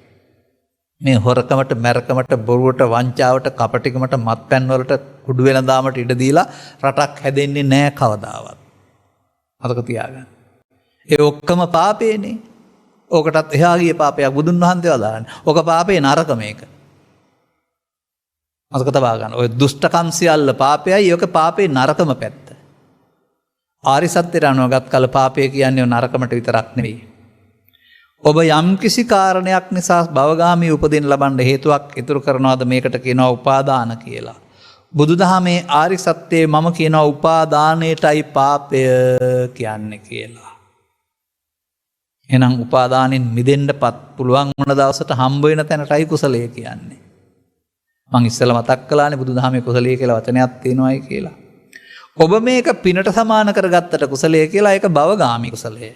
මේ හොරකමට මැරකමට බොරුවට වංචාවට කපටිකමට මත්පැන් වලට කුඩු වෙන දාමට ඉඩ දීලා රටක් හැදෙන්නේ නැහැ කවදාවත්. මතක තියාගන්න. ඒ ඔක්කොම පාපේනේ. ඕකටත් එහා ගිය පාපයක් බුදුන් වහන්සේ වදාළනේ. ඕක පාපේ නරක මේක. මතක තබා ගන්න. ඔය දුෂ්ටකම් සියල්ල පාපයයි. ඒක පාපේ නරකම පැත්ත. ආරි සත්‍යයට අනුවගත් කල පාපය කියන්නේ නරකමට විතරක් නෙවෙයි. ඔබ යම් කිසි කාරණයක් නිසා භවගාමී උපදින්න ලබන්න හේතුවක් ඉතුරු කරනවාද මේකට කියනවා උපාදාන කියලා. බුදුදහමේ ආරි සත්‍යයේ මම කියනවා උපාදානයටයි පාපය කියන්නේ කියලා. එහෙනම් උපාදානෙන් මිදෙන්නපත් පුළුවන් වුණ දවසට හම්බ වෙන තැනටයි කුසලය කියන්නේ. මං ඉස්සෙල්ලා මතක් කළානේ බුදුදහමේ කුසලය කියලා වචනයක් තියෙනවායි කියලා. ඔබ මේක පිනට සමාන කරගත්තට කුසලය කියලා ඒක භවගාමී කුසලය.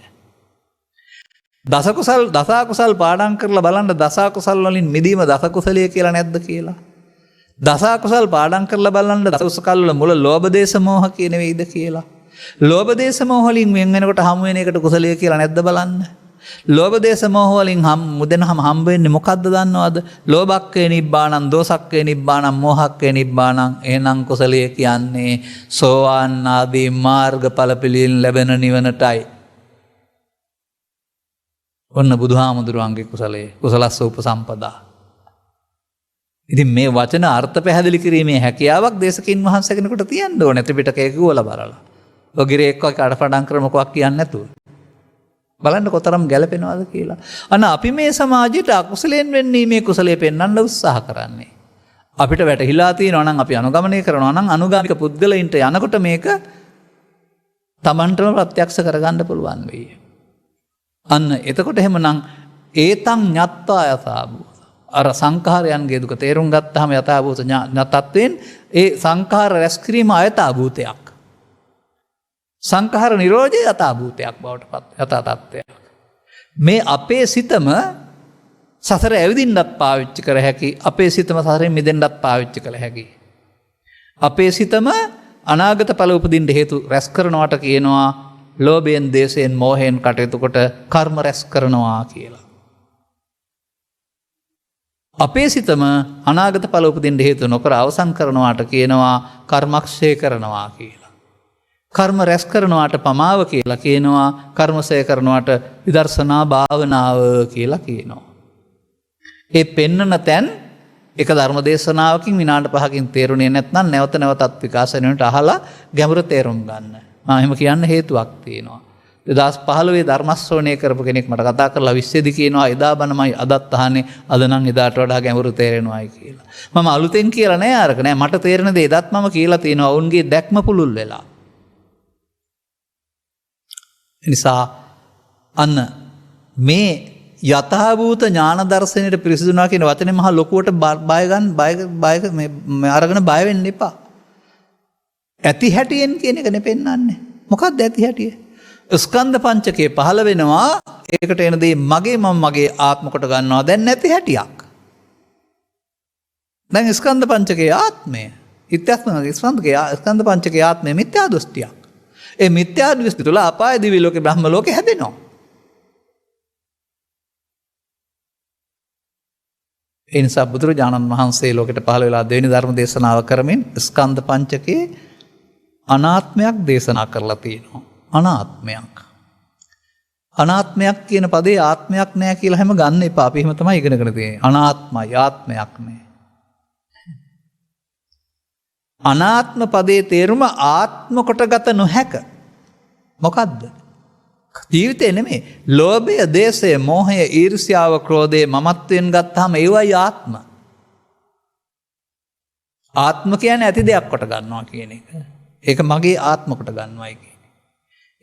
දසකුසල් පාඩම් කරලා බලන්න දසකුසල් වලින් මිදීම දසකුසලය කියලා නැද්ද කියලා. දසකුසල් පාඩම් කරලා බලන්න දසකුසල් වල මුල ලෝභ දේශ මොහ කියන වේද කියලා. ලෝභ දේශ මොහ වලින් වෙන වෙනකොට හමු වෙන එකට කුසලය කියලා නැද්ද බලන්න. ලෝභ දේශ මොහ වලින් මුදෙනහම හම්බ වෙන්නේ මොකද්ද දන්නවද? ලෝභක්ඛේ නිබ්බාණං, දෝසක්ඛේ නිබ්බාණං, මෝහක්ඛේ නිබ්බාණං. එහෙනම් කුසලය කියන්නේ සෝවාන් ආදී මාර්ගඵල පිළින් ලැබෙන නිවනටයි. ඔන්න බුදුහාමුදුරුවන්ගේ කුසලයේ කුසලස්ස උපසම්පදා. ඉතින් මේ වචන අර්ථ පැහැදිලි කිරීමේ හැකියාවක් දේශකින් වහන්සේ කෙනෙකුට තියෙන්න ඕනේ. ත්‍රිපිටකය කිව්වලා බලලා. ඔගිරේ එක්ක කඩපඩම් කර මොකක් කියන්නේ නැතුව. බලන්න කොතරම් ගැළපෙනවද කියලා. අන්න අපි මේ සමාජයට අකුසලයෙන් වෙන්නේ මේ කුසලයේ පෙන්වන්න උත්සාහ කරන්නේ. අපිට වැටහිලා තියෙනවා නම් අපි අනුගමනය කරනවා නම් අනුගාමික පුද්ගලයින්ට යනකොට මේක Tamanටම ප්‍රත්‍යක්ෂ කරගන්න පුළුවන් වෙයි. අන්න එතකොට එහෙමනම් ඒතං ඤත්තා යථාභූත අර සංඛාරයන්ගේ දුක තේරුම් ගත්තාම යථාභූත ඤතත්වෙන් ඒ සංඛාර රැස් කිරීම අයථාභූතයක් සංඛාර නිරෝධය යථාභූතයක් බවට පත් යථා තත්ත්වයක් මේ අපේ සිතම සසර ඇවිදින්නත් පාවිච්චි කර හැකි අපේ සිතම සසරෙන් මිදෙන්නත් පාවිච්චි කළ හැකි අපේ සිතම අනාගත ඵල උපදින්න හේතු රැස් කරනවට කියනවා ලෝභයෙන් දේශයෙන් මෝහයෙන් කටයුතු කොට කර්ම රැස් කරනවා කියලා. අපේ සිතම අනාගත ඵල උපදින්න හේතු නොකර අවසන් කරනවාට කියනවා කර්මක්ෂය කරනවා කියලා. කර්ම රැස් කරනවාට පමාව කියලා කියනවා කර්මසය කරනවාට විදර්ශනා භාවනාව කියලා කියනවා. ඒ පෙන්නන තැන් එක ධර්ම දේශනාවකින් විනාඩි 5කින් තේරුණේ නැත්නම් නැවත නැවතත් විකාශනයට අහලා ගැඹුරු තේරුම් ගන්න. එහෙම කියන්න හේතුවක් තියෙනවා. 2015 ධර්ම ශ්‍රවණය කරපු කෙනෙක් මට කතා කරලා 20 දී කියනවා එදා බණමයි අදත් අහන්නේ අද නම් එදාට වඩා ගැඹුරු තේරෙනවායි කියලා. මම අලුතෙන් කියලා නෑ අරක නෑ මට තේරෙන දේ එදත් මම කියලා තියෙනවා වුන්ගේ දැක්ම පුළුල් වෙලා. නිසා අන්න මේ යථාභූත ඥාන දර්ශනයට පිරිසිදුනා කියන වචනේ මහා ලොකුවට බය අරගෙන බය වෙන්න එපා. ඇති හැටියෙන් කියන එක නෙපෙන්නන්නේ. මොකක්ද ඇති හැටිය? ස්කන්ධ පංචකයේ පහළ වෙනවා. ඒකට එන දේ මගේ මම මගේ ආත්ම කොට ගන්නවා. දැන් නැති හැටියක්. දැන් ස්කන්ධ පංචකයේ ආත්මය. ස්කන්ධ පංචකයේ ආත්මය මිත්‍යා දෘෂ්ටියක්. ඒ මිත්‍යා දෘෂ්ටි තුළ අපාය දිව්‍ය ලෝකේ බ්‍රහ්ම ලෝකේ හැදෙනවා. ඒ නිසා බුදුරජාණන් වහන්සේ ලෝකෙට පහළ වෙලා දෙවෙනි ධර්ම දේශනාව කරමින් ස්කන්ධ පංචකයේ අනාත්මයක් දේශනා කරලා තියෙනවා. අනාත්මයක්. අනාත්මයක් කියන පදේ ආත්මයක් නෑ කියලා හැම ගන්න එපා. අපි එහෙම තමයි ඉගෙනගෙන තියෙන්නේ. අනාත්මයි ආත්මයක් නෑ. අනාත්ම පදේ තේරුම ආත්ම කොටගත නොහැක. මොකද්ද? ජීවිතේ නෙමෙයි. ලෝභය, දේශය, මෝහය, ඊර්ෂ්‍යාව, ක්‍රෝධය මමත්වයෙන් ගත්තාම ඒවයි ආත්ම. ආත්ම කියන්නේ ඇති දෙයක් කොට ගන්නවා කියන එක. ඒක මගේ ආත්ම කොට ගන්නවයි කියන්නේ.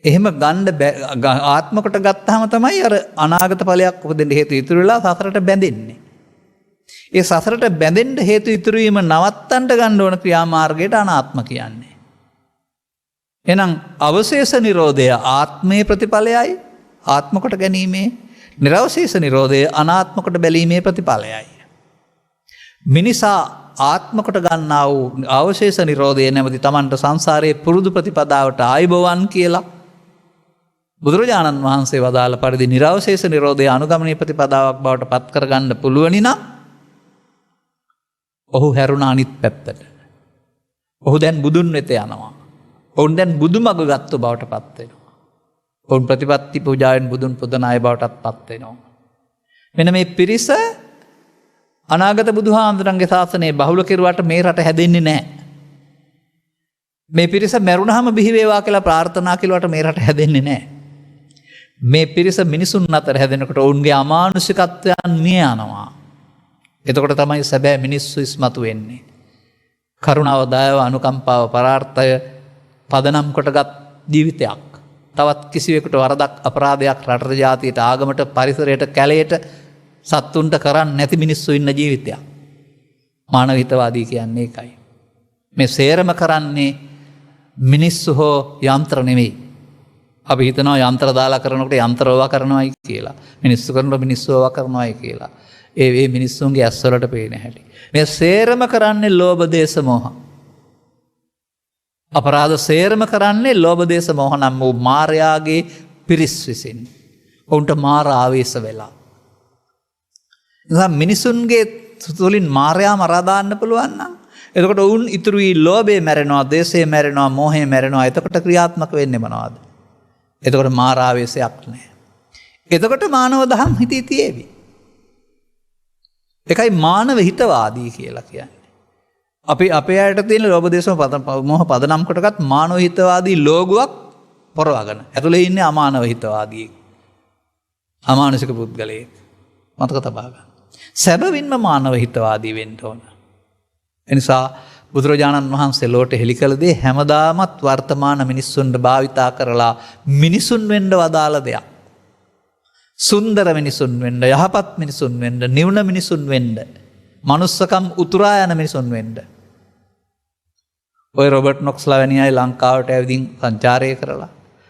එහෙම ගන්න ආත්ම කොට ගත්තාම තමයි අර අනාගත ඵලයක් උපදින්න හේතු ඉතුරු වෙලා සසරට බැඳෙන්නේ. ඒ සසරට බැඳෙන්න හේතු ඉතුරු වීම නවත්තන්න ගන්න ඕන ක්‍රියාමාර්ගයට අනාත්ම කියන්නේ. එහෙනම් අවශේෂ නිරෝධය ආත්මයේ ප්‍රතිඵලයයි ආත්ම කොට ගැනීමේ, නිර්වශේෂ නිරෝධය අනාත්ම කොට බැලීමේ ප්‍රතිඵලයයි. මිනිසා ආත්ම කොට ගන්නා වූ අවශේෂ නිරෝධය නැමැති Tamanට සංසාරයේ පුරුදු ප්‍රතිපදාවට ආයිබෝවන් කියලා බුදුරජාණන් වහන්සේ වදාළ පරිදි නිර්වශේෂ නිරෝධය අනුගමනීය ප්‍රතිපදාවක් බවට පත් කරගන්න පුළුවනි නම් ඔහු හැරුණා අනිත් පැත්තට. ඔහු දැන් බුදුන් වෙත යනවා. ඔවුන් දැන් බුදුමග ගත්තු බවට පත් වෙනවා. ඔවුන් ප්‍රතිපත්ති පූජාවෙන් බුදුන් පුදන අය බවටත් පත් වෙනවා. මෙන්න මේ පිරිස අනාගත බුදුහාමුදුරන්ගේ ශාසනය බහුල කෙරුවට මේ රට හැදෙන්නේ නැහැ. මේ පිරිස මැරුණාම බිහි වේවා කියලා ප්‍රාර්ථනා කළාට මේ රට හැදෙන්නේ නැහැ. මේ පිරිස මිනිසුන් අතර හැදෙනකොට ඔවුන්ගේ අමානුෂිකත්වයන් මිය යනවා. එතකොට තමයි සැබෑ මිනිස්සු ඉස්මතු වෙන්නේ. කරුණාව, දයාව, අනුකම්පාව, පරාර්ථය පදනම් කොටගත් ජීවිතයක්. තවත් කිසිවෙකුට වරදක්, අපරාධයක් රටට, ජාතියට, ආගමට, පරිසරයට, කැලයට, සත්තුන්ට කරන්නේ නැති මිනිස්සු ඉන්න ජීවිතයක්. මානව හිතවාදී කියන්නේ ඒකයි. මේ සේරම කරන්නේ මිනිස්සු හෝ යන්ත්‍ර නෙවෙයි. අපි හිතනවා යන්ත්‍ර දාලා කරනකොට යන්ත්‍රව කරනවායි කියලා. මිනිස්සු කරනකොට මිනිස්සුව කරනවායි කියලා. ඒ මිනිස්සුන්ගේ ඇස්වලට පේන හැටි. මේ සේරම කරන්නේ ලෝභ, දේශ, මෝහ. අපරාධ සේරම කරන්නේ ලෝභ, දේශ, මෝහ නම් වූ මායාගේ පිරිස් විසින්. ඔවුන්ට මාර ආවේශ වෙලා. නිසා මිනිසුන්ගේ තුලින් මායාව මරා දාන්න පුළුවන් නම් එතකොට ඔවුන් ඉතුරු වී ලෝභය මැරෙනවා, දේශය මැරෙනවා, මෝහය මැරෙනවා. එතකොට ක්‍රියාත්මක වෙන්නේ මොනවද? එතකොට මාර ආවේශයක් නැහැ. එතකොට මානව දහම් හිතේ තියේවි. එකයි මානව හිතවාදී කියලා කියන්නේ. අපි අපේ අයට තියෙන ලෝභ, දේශ, මෝහ පදනම් කොටගත් මානව හිතවාදී ලෝගුවක් පොරවගෙන. ඇතුලේ ඉන්නේ අමානව හිතවාදී. අමානුෂික පුද්ගලයෙක්. මතක තබා ගන්න. සැබවින්ම මානව හිතවාදී වෙන්න ඕන. එනිසා බුදුරජාණන් වහන්සේ ලෝට හෙළි කළ දේ හැමදාමත් වර්තමාන මිනිස්සුන්ට භාවිතා කරලා මිනිසුන් වෙන්න වදාළ දෙයක්. සුන්දර මිනිසුන් වෙන්න, යහපත් මිනිසුන් වෙන්න, නිවුන මිනිසුන් වෙන්න, මනුස්සකම් උතුරා යන මිනිසුන් වෙන්න. ඔය රොබර්ට් නොක්ස්ලා වැනි අය ලංකාවට ඇවිදින් සංචාරය කරලා,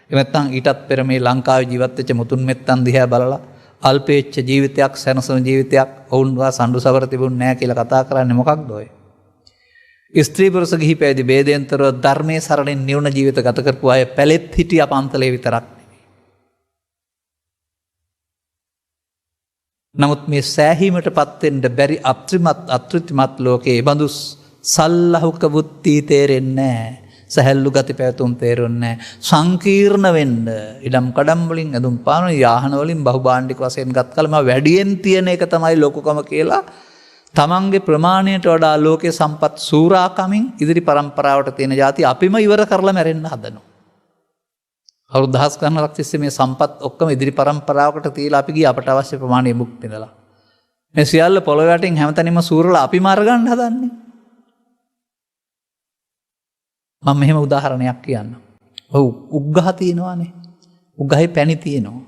එහෙම නැත්නම් ඊටත් පෙර මේ ලංකාවේ ජීවත් වෙච්ච මුතුන් මෙත්තන් දිහා බලලා අල්පේච්ඡ ජීවිතයක්, සැනසුණු ජීවිතයක්, ඔවුන්වා සඳු සවර තිබුණ නැහැ කියලා කතා කරන්නේ මොකක්ද ඔය? ස්ත්‍රී පුරුෂ ගිහි පැවිදි ભેදෙන්තරව ධර්මයේ සරණින් නිවුන ජීවිත ගත කරපු අය පැලෙත් හිටියා පන්තලේ විතරක්. නමුත් මේ සෑහීමට පත්වෙන්න බැරි අතෘප්තිමත් ලෝකයේ බඳු සල්ලහුක බුද්ධි තේරෙන්නේ නැහැ. සැහැල්ලු ගති පැවතුම් තේරෙන්නේ නැහැ. සංකීර්ණ වෙන්න ඉඩම් කඩම් වලින්, ඇඳුම් පාන, යාහන වලින් බහුභාණ්ඩික වශයෙන් ගත් කලම වැඩියෙන් තියෙන එක තමයි ලෝකකම කියලා තමන්ගේ ප්‍රමාණයට වඩා ලෝකේ සම්පත් සූරාකමින් ඉදිරි පරම්පරාවට තියෙන જાති අපිම ඉවර කරලා මැරෙන්න හදනවා. අවුරුදු දහස් ගණනක් තිස්සේ මේ සම්පත් ඔක්කොම ඉදිරි පරම්පරාවකට තියලා අපි ගිය අපට අවශ්‍ය ප්‍රමාණය මුක්ති විඳලා. මේ සියල්ල පොළොව යටින් හැමතැනම සූරලා අපි මාර ගන්න හදන්නේ. මම මෙහෙම උදාහරණයක් කියන්නම්. ඔව් උග්ගහ තියෙනවානේ. උග්ගහේ පැණි තියෙනවා.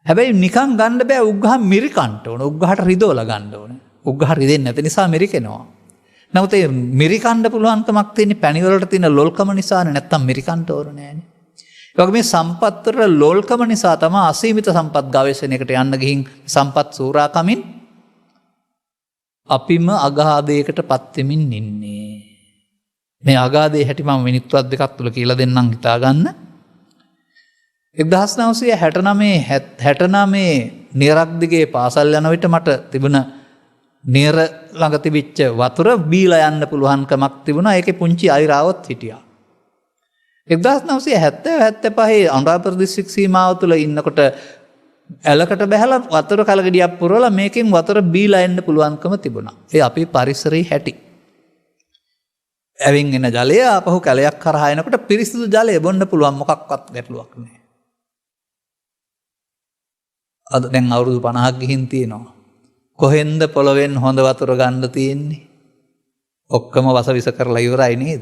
හැබැයි නිකන් ගන්න බෑ, උග්ගහ මිරිකන්න ඕන. උග්ගහට රිදවලා ගන්න ඕන. උග්ගහ රිදෙන්නේ නැති නිසා මිරිකෙනවා. නමුත් ඒ මිරිකන්න පුළුවන්කමක් තියෙන පැණි වලට තියෙන ලොල්කම නිසානේ, නැත්තම් මිරිකන්න ඕන නෑනේ. ඒ වගේ මේ සම්පත් වල ලොල්කම නිසා තමයි අසීමිත සම්පත් ගවේෂණයකට යන්න ගිහින් සම්පත් සූරාකමින් අපිම අගාධයකට පත් වෙමින් ඉන්නේ. මේ අගාධයේ හැටි මම මිනිත්තුවක් දෙකක් තුළ කියලා දෙන්නම් හිතා ගන්න. 1969 නිරක් දිගේ පාසල් යන විට මට තිබුණ නිර ළඟ තිබිච්ච වතුර බීලා යන්න පුළුවන්කමක් තිබුණා. ඒකේ පුංචි අයිරාවත් හිටියා. 1975 අනුරාධපුර දිස්ත්‍රික් සීමාව තුළ ඉන්නකොට ඇලකට බැහැලා වතුර කලගෙඩියක් පුරවලා මේකෙන් වතුර බීලා එන්න පුළුවන්කම තිබුණා. ඒ අපේ පරිසරයේ හැටි. ඇවින් එන ජලය ආපහු කැලයක් කරහා එනකොට පිරිසිදු ජලය බොන්න පුළුවන් මොකක්වත් ගැටලුවක් නැහැ. අද දැන් අවුරුදු 50ක් ගිහින් තියෙනවා. කොහෙන්ද පොළවෙන් හොඳ වතුර ගන්න තියෙන්නේ? ඔක්කොම වසවිස කරලා ඉවරයි නේද?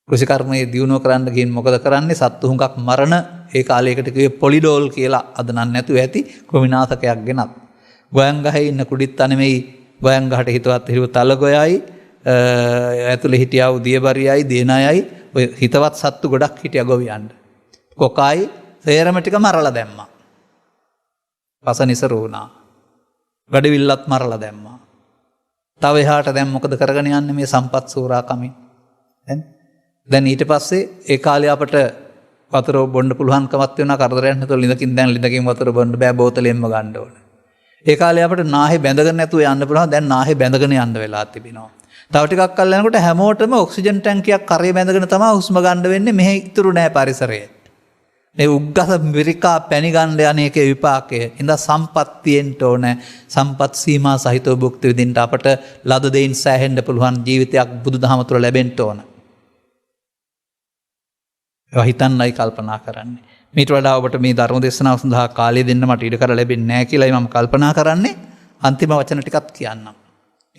කෘෂිකර්මයේ දියුණුව කරන්න ගිහින් මොකද කරන්නේ? සත්තු හුඟක් මරණ ඒ කාලයකට කිව්වේ පොලිඩෝල් කියලා අද නම් නැතුව ඇති කෘමිනාශකයක් ගෙනත්. ගෝයන් ගහේ ඉන්න කුඩිත් නෙමෙයි ගෝයන් ගහට හිතවත් හිරුව තල ගොයයි ඇතුලේ හිටියා වූ දියබරියයි දේනයයි ඔය හිතවත් සත්තු ගොඩක් හිටියා ගොවියන්ට. කොකයි සේරම ටික මරලා දැම්මා. පසනිසරු වුණා. ගඩවිල්ලත් මරලා දැම්මා. තව එහාට දැන් මොකද කරගෙන යන්නේ මේ සම්පත් සූරාකමින්? දැන් ඊට පස්සේ ඒ කාලේ අපට වතුර බොන්න පුළුවන්කමක් වෙනවා කරදරයක් නැතුව ලිඳකින් දැන් ලිඳකින් වතුර බොන්න බෑ බෝතලෙන්ම ගන්න ඕනේ. ඒ කාලේ අපට නාහේ බැඳගෙන නැතුව යන්න පුළුවන් දැන් නාහේ බැඳගෙන යන්න වෙලා තිබෙනවා. තව ටිකක් කල් යනකොට හැමෝටම ඔක්සිජන් ටැංකියක් කරේ බැඳගෙන තමයි හුස්ම ගන්න වෙන්නේ. මෙහෙ ඉතුරු නෑ පරිසරයේ. මේ උග්ගස මිරිකා පැණි ගන්න යන්නේකේ විපාකය. ඉඳා සම්පත්තියෙන් ඕනේ සම්පත් සීමා සහිතව භුක්ති විඳින්න අපට ලද දෙයින් සෑහෙන්න පුළුවන් ජීවිතයක් බුදුදහම තුළ ලැබෙන්න ඕන. ඒවා හිතන්නයි කල්පනා කරන්නේ. මීට වඩා ඔබට මේ ධර්ම දේශනාව සඳහා කාලය දෙන්න මට ඉඩ කර ලැබෙන්නේ නැහැ කියලායි මම කල්පනා කරන්නේ. අන්තිම වචන ටිකක් කියන්නම්.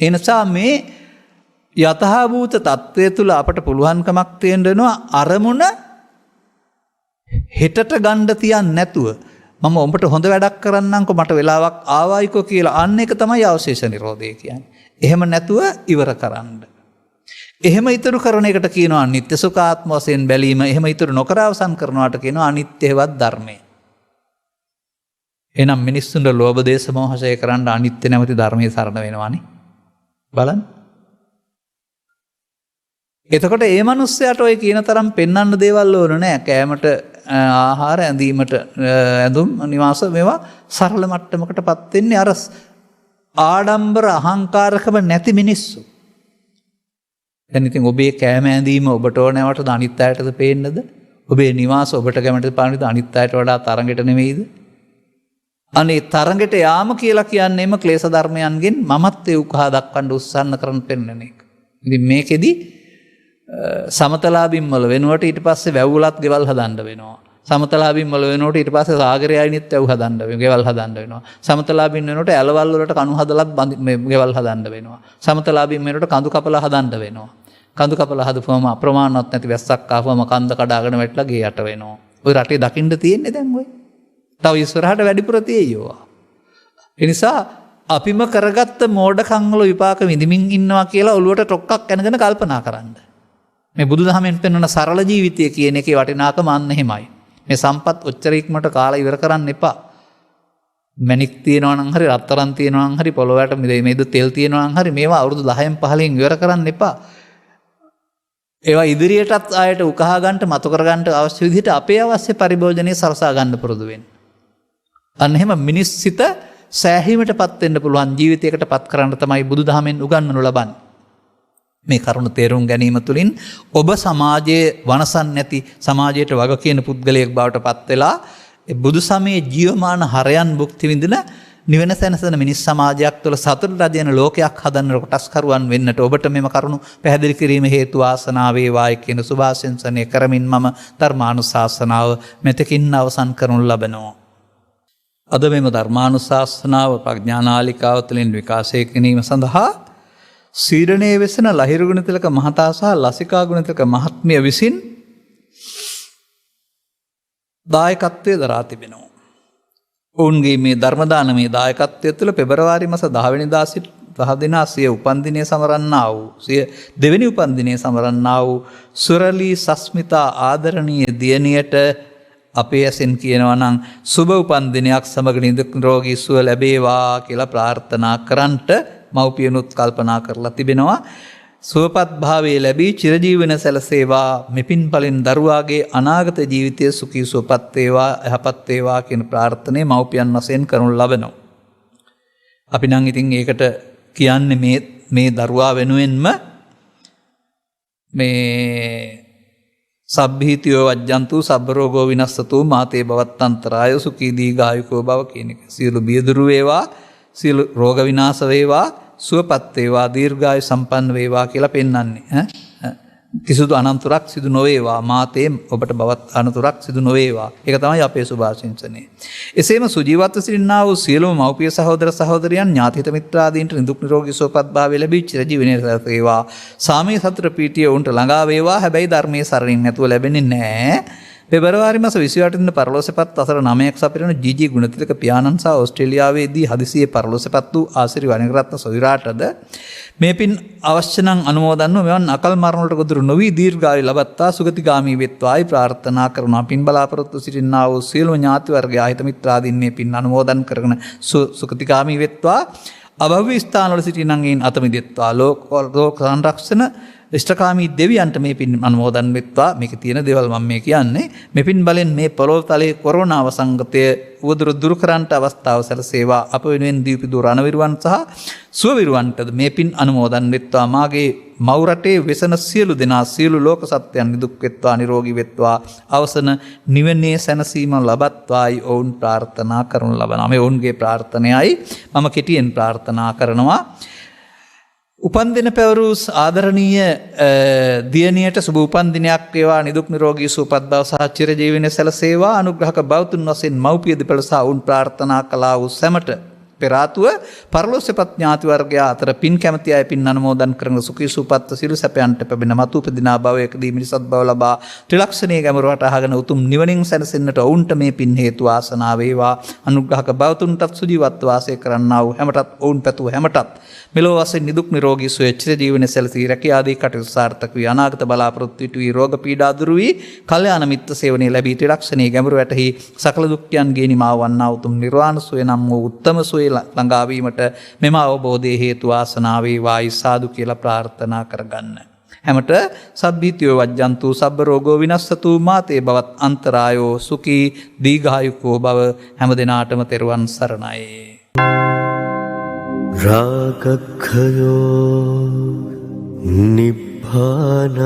ඒ නිසා මේ යථාභූත තත්ත්වය තුළ අපට පුළුවන්කමක් තියෙනවා අරමුණ හෙටට ගන්න තියන්නේ නැතුව මම ඔබට හොඳ වැඩක් කරන්නම්කො මට වෙලාවක් ආවයිකෝ කියලා අන්න එක තමයි අවශේෂ නිරෝධය කියන්නේ. එහෙම නැතුව ඉවර කරන්න. එහෙම ඉතුරු කරන එකට කියනවා අනිත්‍ය සුඛාත්ම වශයෙන් බැලීම. එහෙම ඉතුරු නොකර අවසන් කරනවාට කියනවා අනිත්‍යවත් ධර්මය. එහෙනම් මිනිස්සුන්ට ලෝභ දේශ මොහසය කරන්න අනිත්‍ය නැමැති ධර්මයේ සරණ වෙනවානේ. බලන්න. එතකොට ඒ මනුස්සයාට ඔය කියන තරම් පෙන්වන්න දේවල් ඕන නෑ. කෑමට ආහාර ඇඳීමට ඇඳුම් නිවාස මේවා සරල මට්ටමකටපත් වෙන්නේ අර ආඩම්බර අහංකාරකම නැති මිනිස්සු. දැන් ඉතින් ඔබේ කෑම ඇඳීම ඔබට ඕනෑවට අනිත් අයටද පේන්නද? ඔබේ නිවාස ඔබට කැමතිද පානිද අනිත් අයට වඩා තරඟට නෙමෙයිද? අනේ තරඟට යාම කියලා කියන්නේම ක්ලේශ ධර්මයන්ගෙන් මමත් ඒ උකහා දක්වන්න උත්සන්න කරන පෙන්වන එක. ඉතින් මේකෙදි සමතලාභින් වල වෙනුවට ඊට පස්සේ වැව්වලත් ගෙවල් හදන්න වෙනවා. සමතලාභින් වල වෙනුවට ඊට පස්සේ සාගරය අයිනෙත් වැව් හදන්න වෙනවා. ගෙවල් හදන්න වෙනවා. සමතලාභින් වෙනුවට ඇලවල් වලට කණු හදලත් ගෙවල් හදන්න වෙනවා. සමතලාභින් වෙනුවට කඳු කපලා හදන්න වෙනවා. කඳු කපලා හදපුවම අප්‍රමාණවත් නැති වැස්සක් ආවම කන්ද කඩාගෙන වැටලා ගේ යට වෙනවා. ওই රටේ දකින්න තියෙන්නේ දැන් ඔය. තව ඉස්සරහට වැඩිපුර තියෙයිවා. ඒ නිසා අපිම කරගත්ත මෝඩකම් වල විපාක විඳින්මින් ඉන්නවා කියලා ඔළුවට ටොක්ක්ක් අනගෙන කල්පනා කරන්න. මේ බුදුදහමෙන් පෙන්වන සරල ජීවිතය කියන එකේ වටිනාකම අන්න එහෙමයි. මේ සම්පත් ඔච්චර ඉක්මනට කාලා ඉවර කරන්න එපා. මැණික් තියෙනවා නම් හරි රත්තරන් තියෙනවා නම් හරි පොළොවට මේද තෙල් තියෙනවා නම් හරි මේවා අවුරුදු 10න් 15න් ඉවර කරන්න එපා. ඒවා ඉදිරියටත් ආයට උකහා ගන්නට මතු කර ගන්නට අවශ්‍ය විදිහට අපේ අවශ්‍ය පරිභෝජනයේ සරසා ගන්න පුරුදු වෙන්න. අන්න එහෙම මිනිස් සිත සෑහීමටපත් වෙන්න පුළුවන් ජීවිතයකටපත් කරන්න තමයි බුදුදහමෙන් උගන්වනු ලබන්නේ. මේ කරුණ තේරුම් ගැනීම තුළින් ඔබ සමාජයේ වනසන් නැති සමාජයට වග කියන පුද්ගලයෙක් බවට පත් වෙලා බුදු සමයේ ජීවමාන හරයන් භුක්ති විඳින නිවන සැනසෙන මිනිස් සමාජයක් තුළ සතුට රැඳෙන ලෝකයක් හදන්න කොටස්කරුවන් වෙන්නට ඔබට මෙම කරුණු පැහැදිලි කිරීම හේතු වාසනාව වේවායි කියන සුභාශිංසනය කරමින් මම ධර්මානුශාසනාව මෙතකින් අවසන් කරනු ලබනවා. අද මෙම ධර්මානුශාසනාව ප්‍රඥානාලිකාව තුළින් විකාශය කිරීම සඳහා සීඩනයේ වෙසෙන ලහිරු ගුණතිලක මහතා සහ ලසිකා ගුණතිලක මහත්මිය විසින් දායකත්වයේ දරා තිබෙනවා. ඔවුන්ගේ මේ ධර්ම දානමය දායකත්වය තුළ පෙබරවාරි මාස 10 වෙනිදා සිට 10 දිනා සිය උපන්දිනය සමරන්නා වූ සිය දෙවෙනි උපන්දිනය සමරන්නා වූ සුරලී සස්මිතා ආදරණීය දියණියට අපේ ඇසෙන් කියනවා නම් සුබ උපන්දිනයක් සමග නිරෝගී සුව ලැබේවා කියලා ප්‍රාර්ථනා කරන්ට මව්පියනුත් කල්පනා කරලා තිබෙනවා. සුවපත් භාවයේ ලැබී චිරජීවන සැලසේවා මෙපින් පලින් දරුවාගේ අනාගත ජීවිතය සුඛී සුවපත් වේවා යහපත් වේවා කියන ප්‍රාර්ථනාව මව්පියන් වශයෙන් කරනු ලබනවා. අපි නම් ඉතින් ඒකට කියන්නේ මේ දරුවා වෙනුවෙන්ම මේ සබ්බීතියෝ වජ්ජන්තු සබ්බ රෝගෝ විනස්සතු මාතේ භවත්තන්තරාය සුඛී දීඝායුකෝ භව කියන එක. සියලු බියදුරු වේවා, සියලු රෝග විනාශ වේවා, සුවපත් වේවා, දීර්ඝායු සම්පන්න වේවා කියලා පෙන්වන්නේ. කිසිදු අනතුරක් සිදු නොවේවා, මාතේ ඔබට බවත් අනතුරක් සිදු නොවේවා. ඒක තමයි අපේ සුභාශිංසනය. එසේම සුජීවත්ව සිටින්නා වූ සියලුම මව්පිය සහෝදර සහෝදරියන් ඥාතිහිත මිත්‍රාදීන්ට නිදුක් නිරෝගී සුවපත් භාවය ලැබී චිරජීවනයේ සැලසේවා. සාමයේ සතර පීඨිය උන්ට ළඟා වේවා. හැබැයි ධර්මයේ සරණින් නැතුව ලැබෙන්නේ නැහැ. පෙබරවාරි මාස 28 වෙනිදා පරලෝසපත් අසර 9ක් සපිරන ජී.ජී. ගුණතිලක පියාණන් සහ ඕස්ට්‍රේලියාවේදී හදිසියේ පරලෝසපත් වූ ආසිරි වනිකරත්න සොයුරාටද මේ පින් අවශ්‍ය නම් අනුමෝදන්ව මෙවන් අකල් මරණ වලට ගොදුරු නොවි දීර්ඝායු ලබත්තා සුගතිගාමී වෙත්වායි ප්‍රාර්ථනා කරනවා. පින් බලාපොරොත්තු සිටින්නා වූ සියලුම ඥාති වර්ගයා හිත මිත්‍රාදීන් මේ පින් අනුමෝදන් කරගෙන සුගතිගාමී වෙත්වා. අභව්‍ය ස්ථානවල සිටිනන්ගෙන් අත මිදෙත්වා. ලෝක සංරක්ෂණ ඉෂ්ඨකාමී දෙවියන්ට මේ පින් අනුමෝදන් වෙත්වා. මේක තියෙන දේවල් මම මේ කියන්නේ. මේ පින් බලෙන් මේ පොළොව තලයේ කොරෝනා වසංගතය උවදුරු දුරු කරන්නට අවස්ථාව සැලසේවා. අප වෙනුවෙන් දීපිදු රණවිරුවන් සහ සුවවිරුවන්ටද මේ පින් අනුමෝදන් වෙත්වා. මාගේ මව් රටේ වෙසෙන සියලු දෙනා සියලු ලෝක සත්‍යයන් නිදුක් වෙත්වා, නිරෝගී වෙත්වා, අවසන නිවනේ සැනසීම ලබත්වායි ඔවුන් ප්‍රාර්ථනා කරනු ලබනවා. මේ ඔවුන්ගේ ප්‍රාර්ථනයයි මම කෙටියෙන් ප්‍රාර්ථනා කරනවා. උපන්දින පැවරු ආදරණීය දියණියට සුබ උපන්දිනයක් වේවා. නිදුක් නිරෝගී සුවපත් බව සහ චිරජීවනයේ සැලසේවා. අනුග්‍රහක බෞතුන් වශයෙන් මව්පිය දෙපළ සහ උන් ප්‍රාර්ථනා කළා වූ සැමට පෙර ආතුව පරලෝසපත් ඥාති වර්ගයා අතර පින් කැමැති අය පින් අනුමෝදන් කරන සුඛී සුවපත් සියලු සැපයන්ට පැමිණ මතු උපදිනා භවයකදී මිනිසත් බව ලබා ත්‍රිලක්ෂණයේ ගැඹුරට අහගෙන උතුම් නිවනින් සැනසෙන්නට ඔවුන්ට මේ පින් හේතු වාසනා වේවා. අනුග්‍රහක බෞතුන්ටත් සුජීවත්ව වාසය කරන්නා වූ හැමටත් ඔවුන් පැතුව හැමටත් මෙලොව වශයෙන් නිදුක් නිරෝගී සුවය චිරජීවනයේ සැලසී රැකිය ආදී කටයුතු සාර්ථක වී අනාගත බලාපොරොත්තු ඉටු වී රෝග පීඩා දුරු වී කල්යාණ මිත්‍ර සේවනයේ ලැබී ත්‍රිලක්ෂණයේ ගැඹුර වැටහි සකල දුක්ඛයන්ගේ නිමාව වන්නා උතුම් නිර්වාණ සුවය නම් වූ උත්තම සුවය ළඟා වීමට මෙම අවබෝධයේ හේතු වාසනා වේවායි සාදු කියලා ප්‍රාර්ථනා කරගන්න. හැමත සබ්බීතියෝ වජ්ජන්තු සබ්බ රෝගෝ විනස්සතු මාතේ භවත් අන්තරායෝ සුඛී දීඝායුකෝ භව. හැම දිනාටම තෙරුවන් සරණයි. රාගක්ඛයෝ නිබ්බානං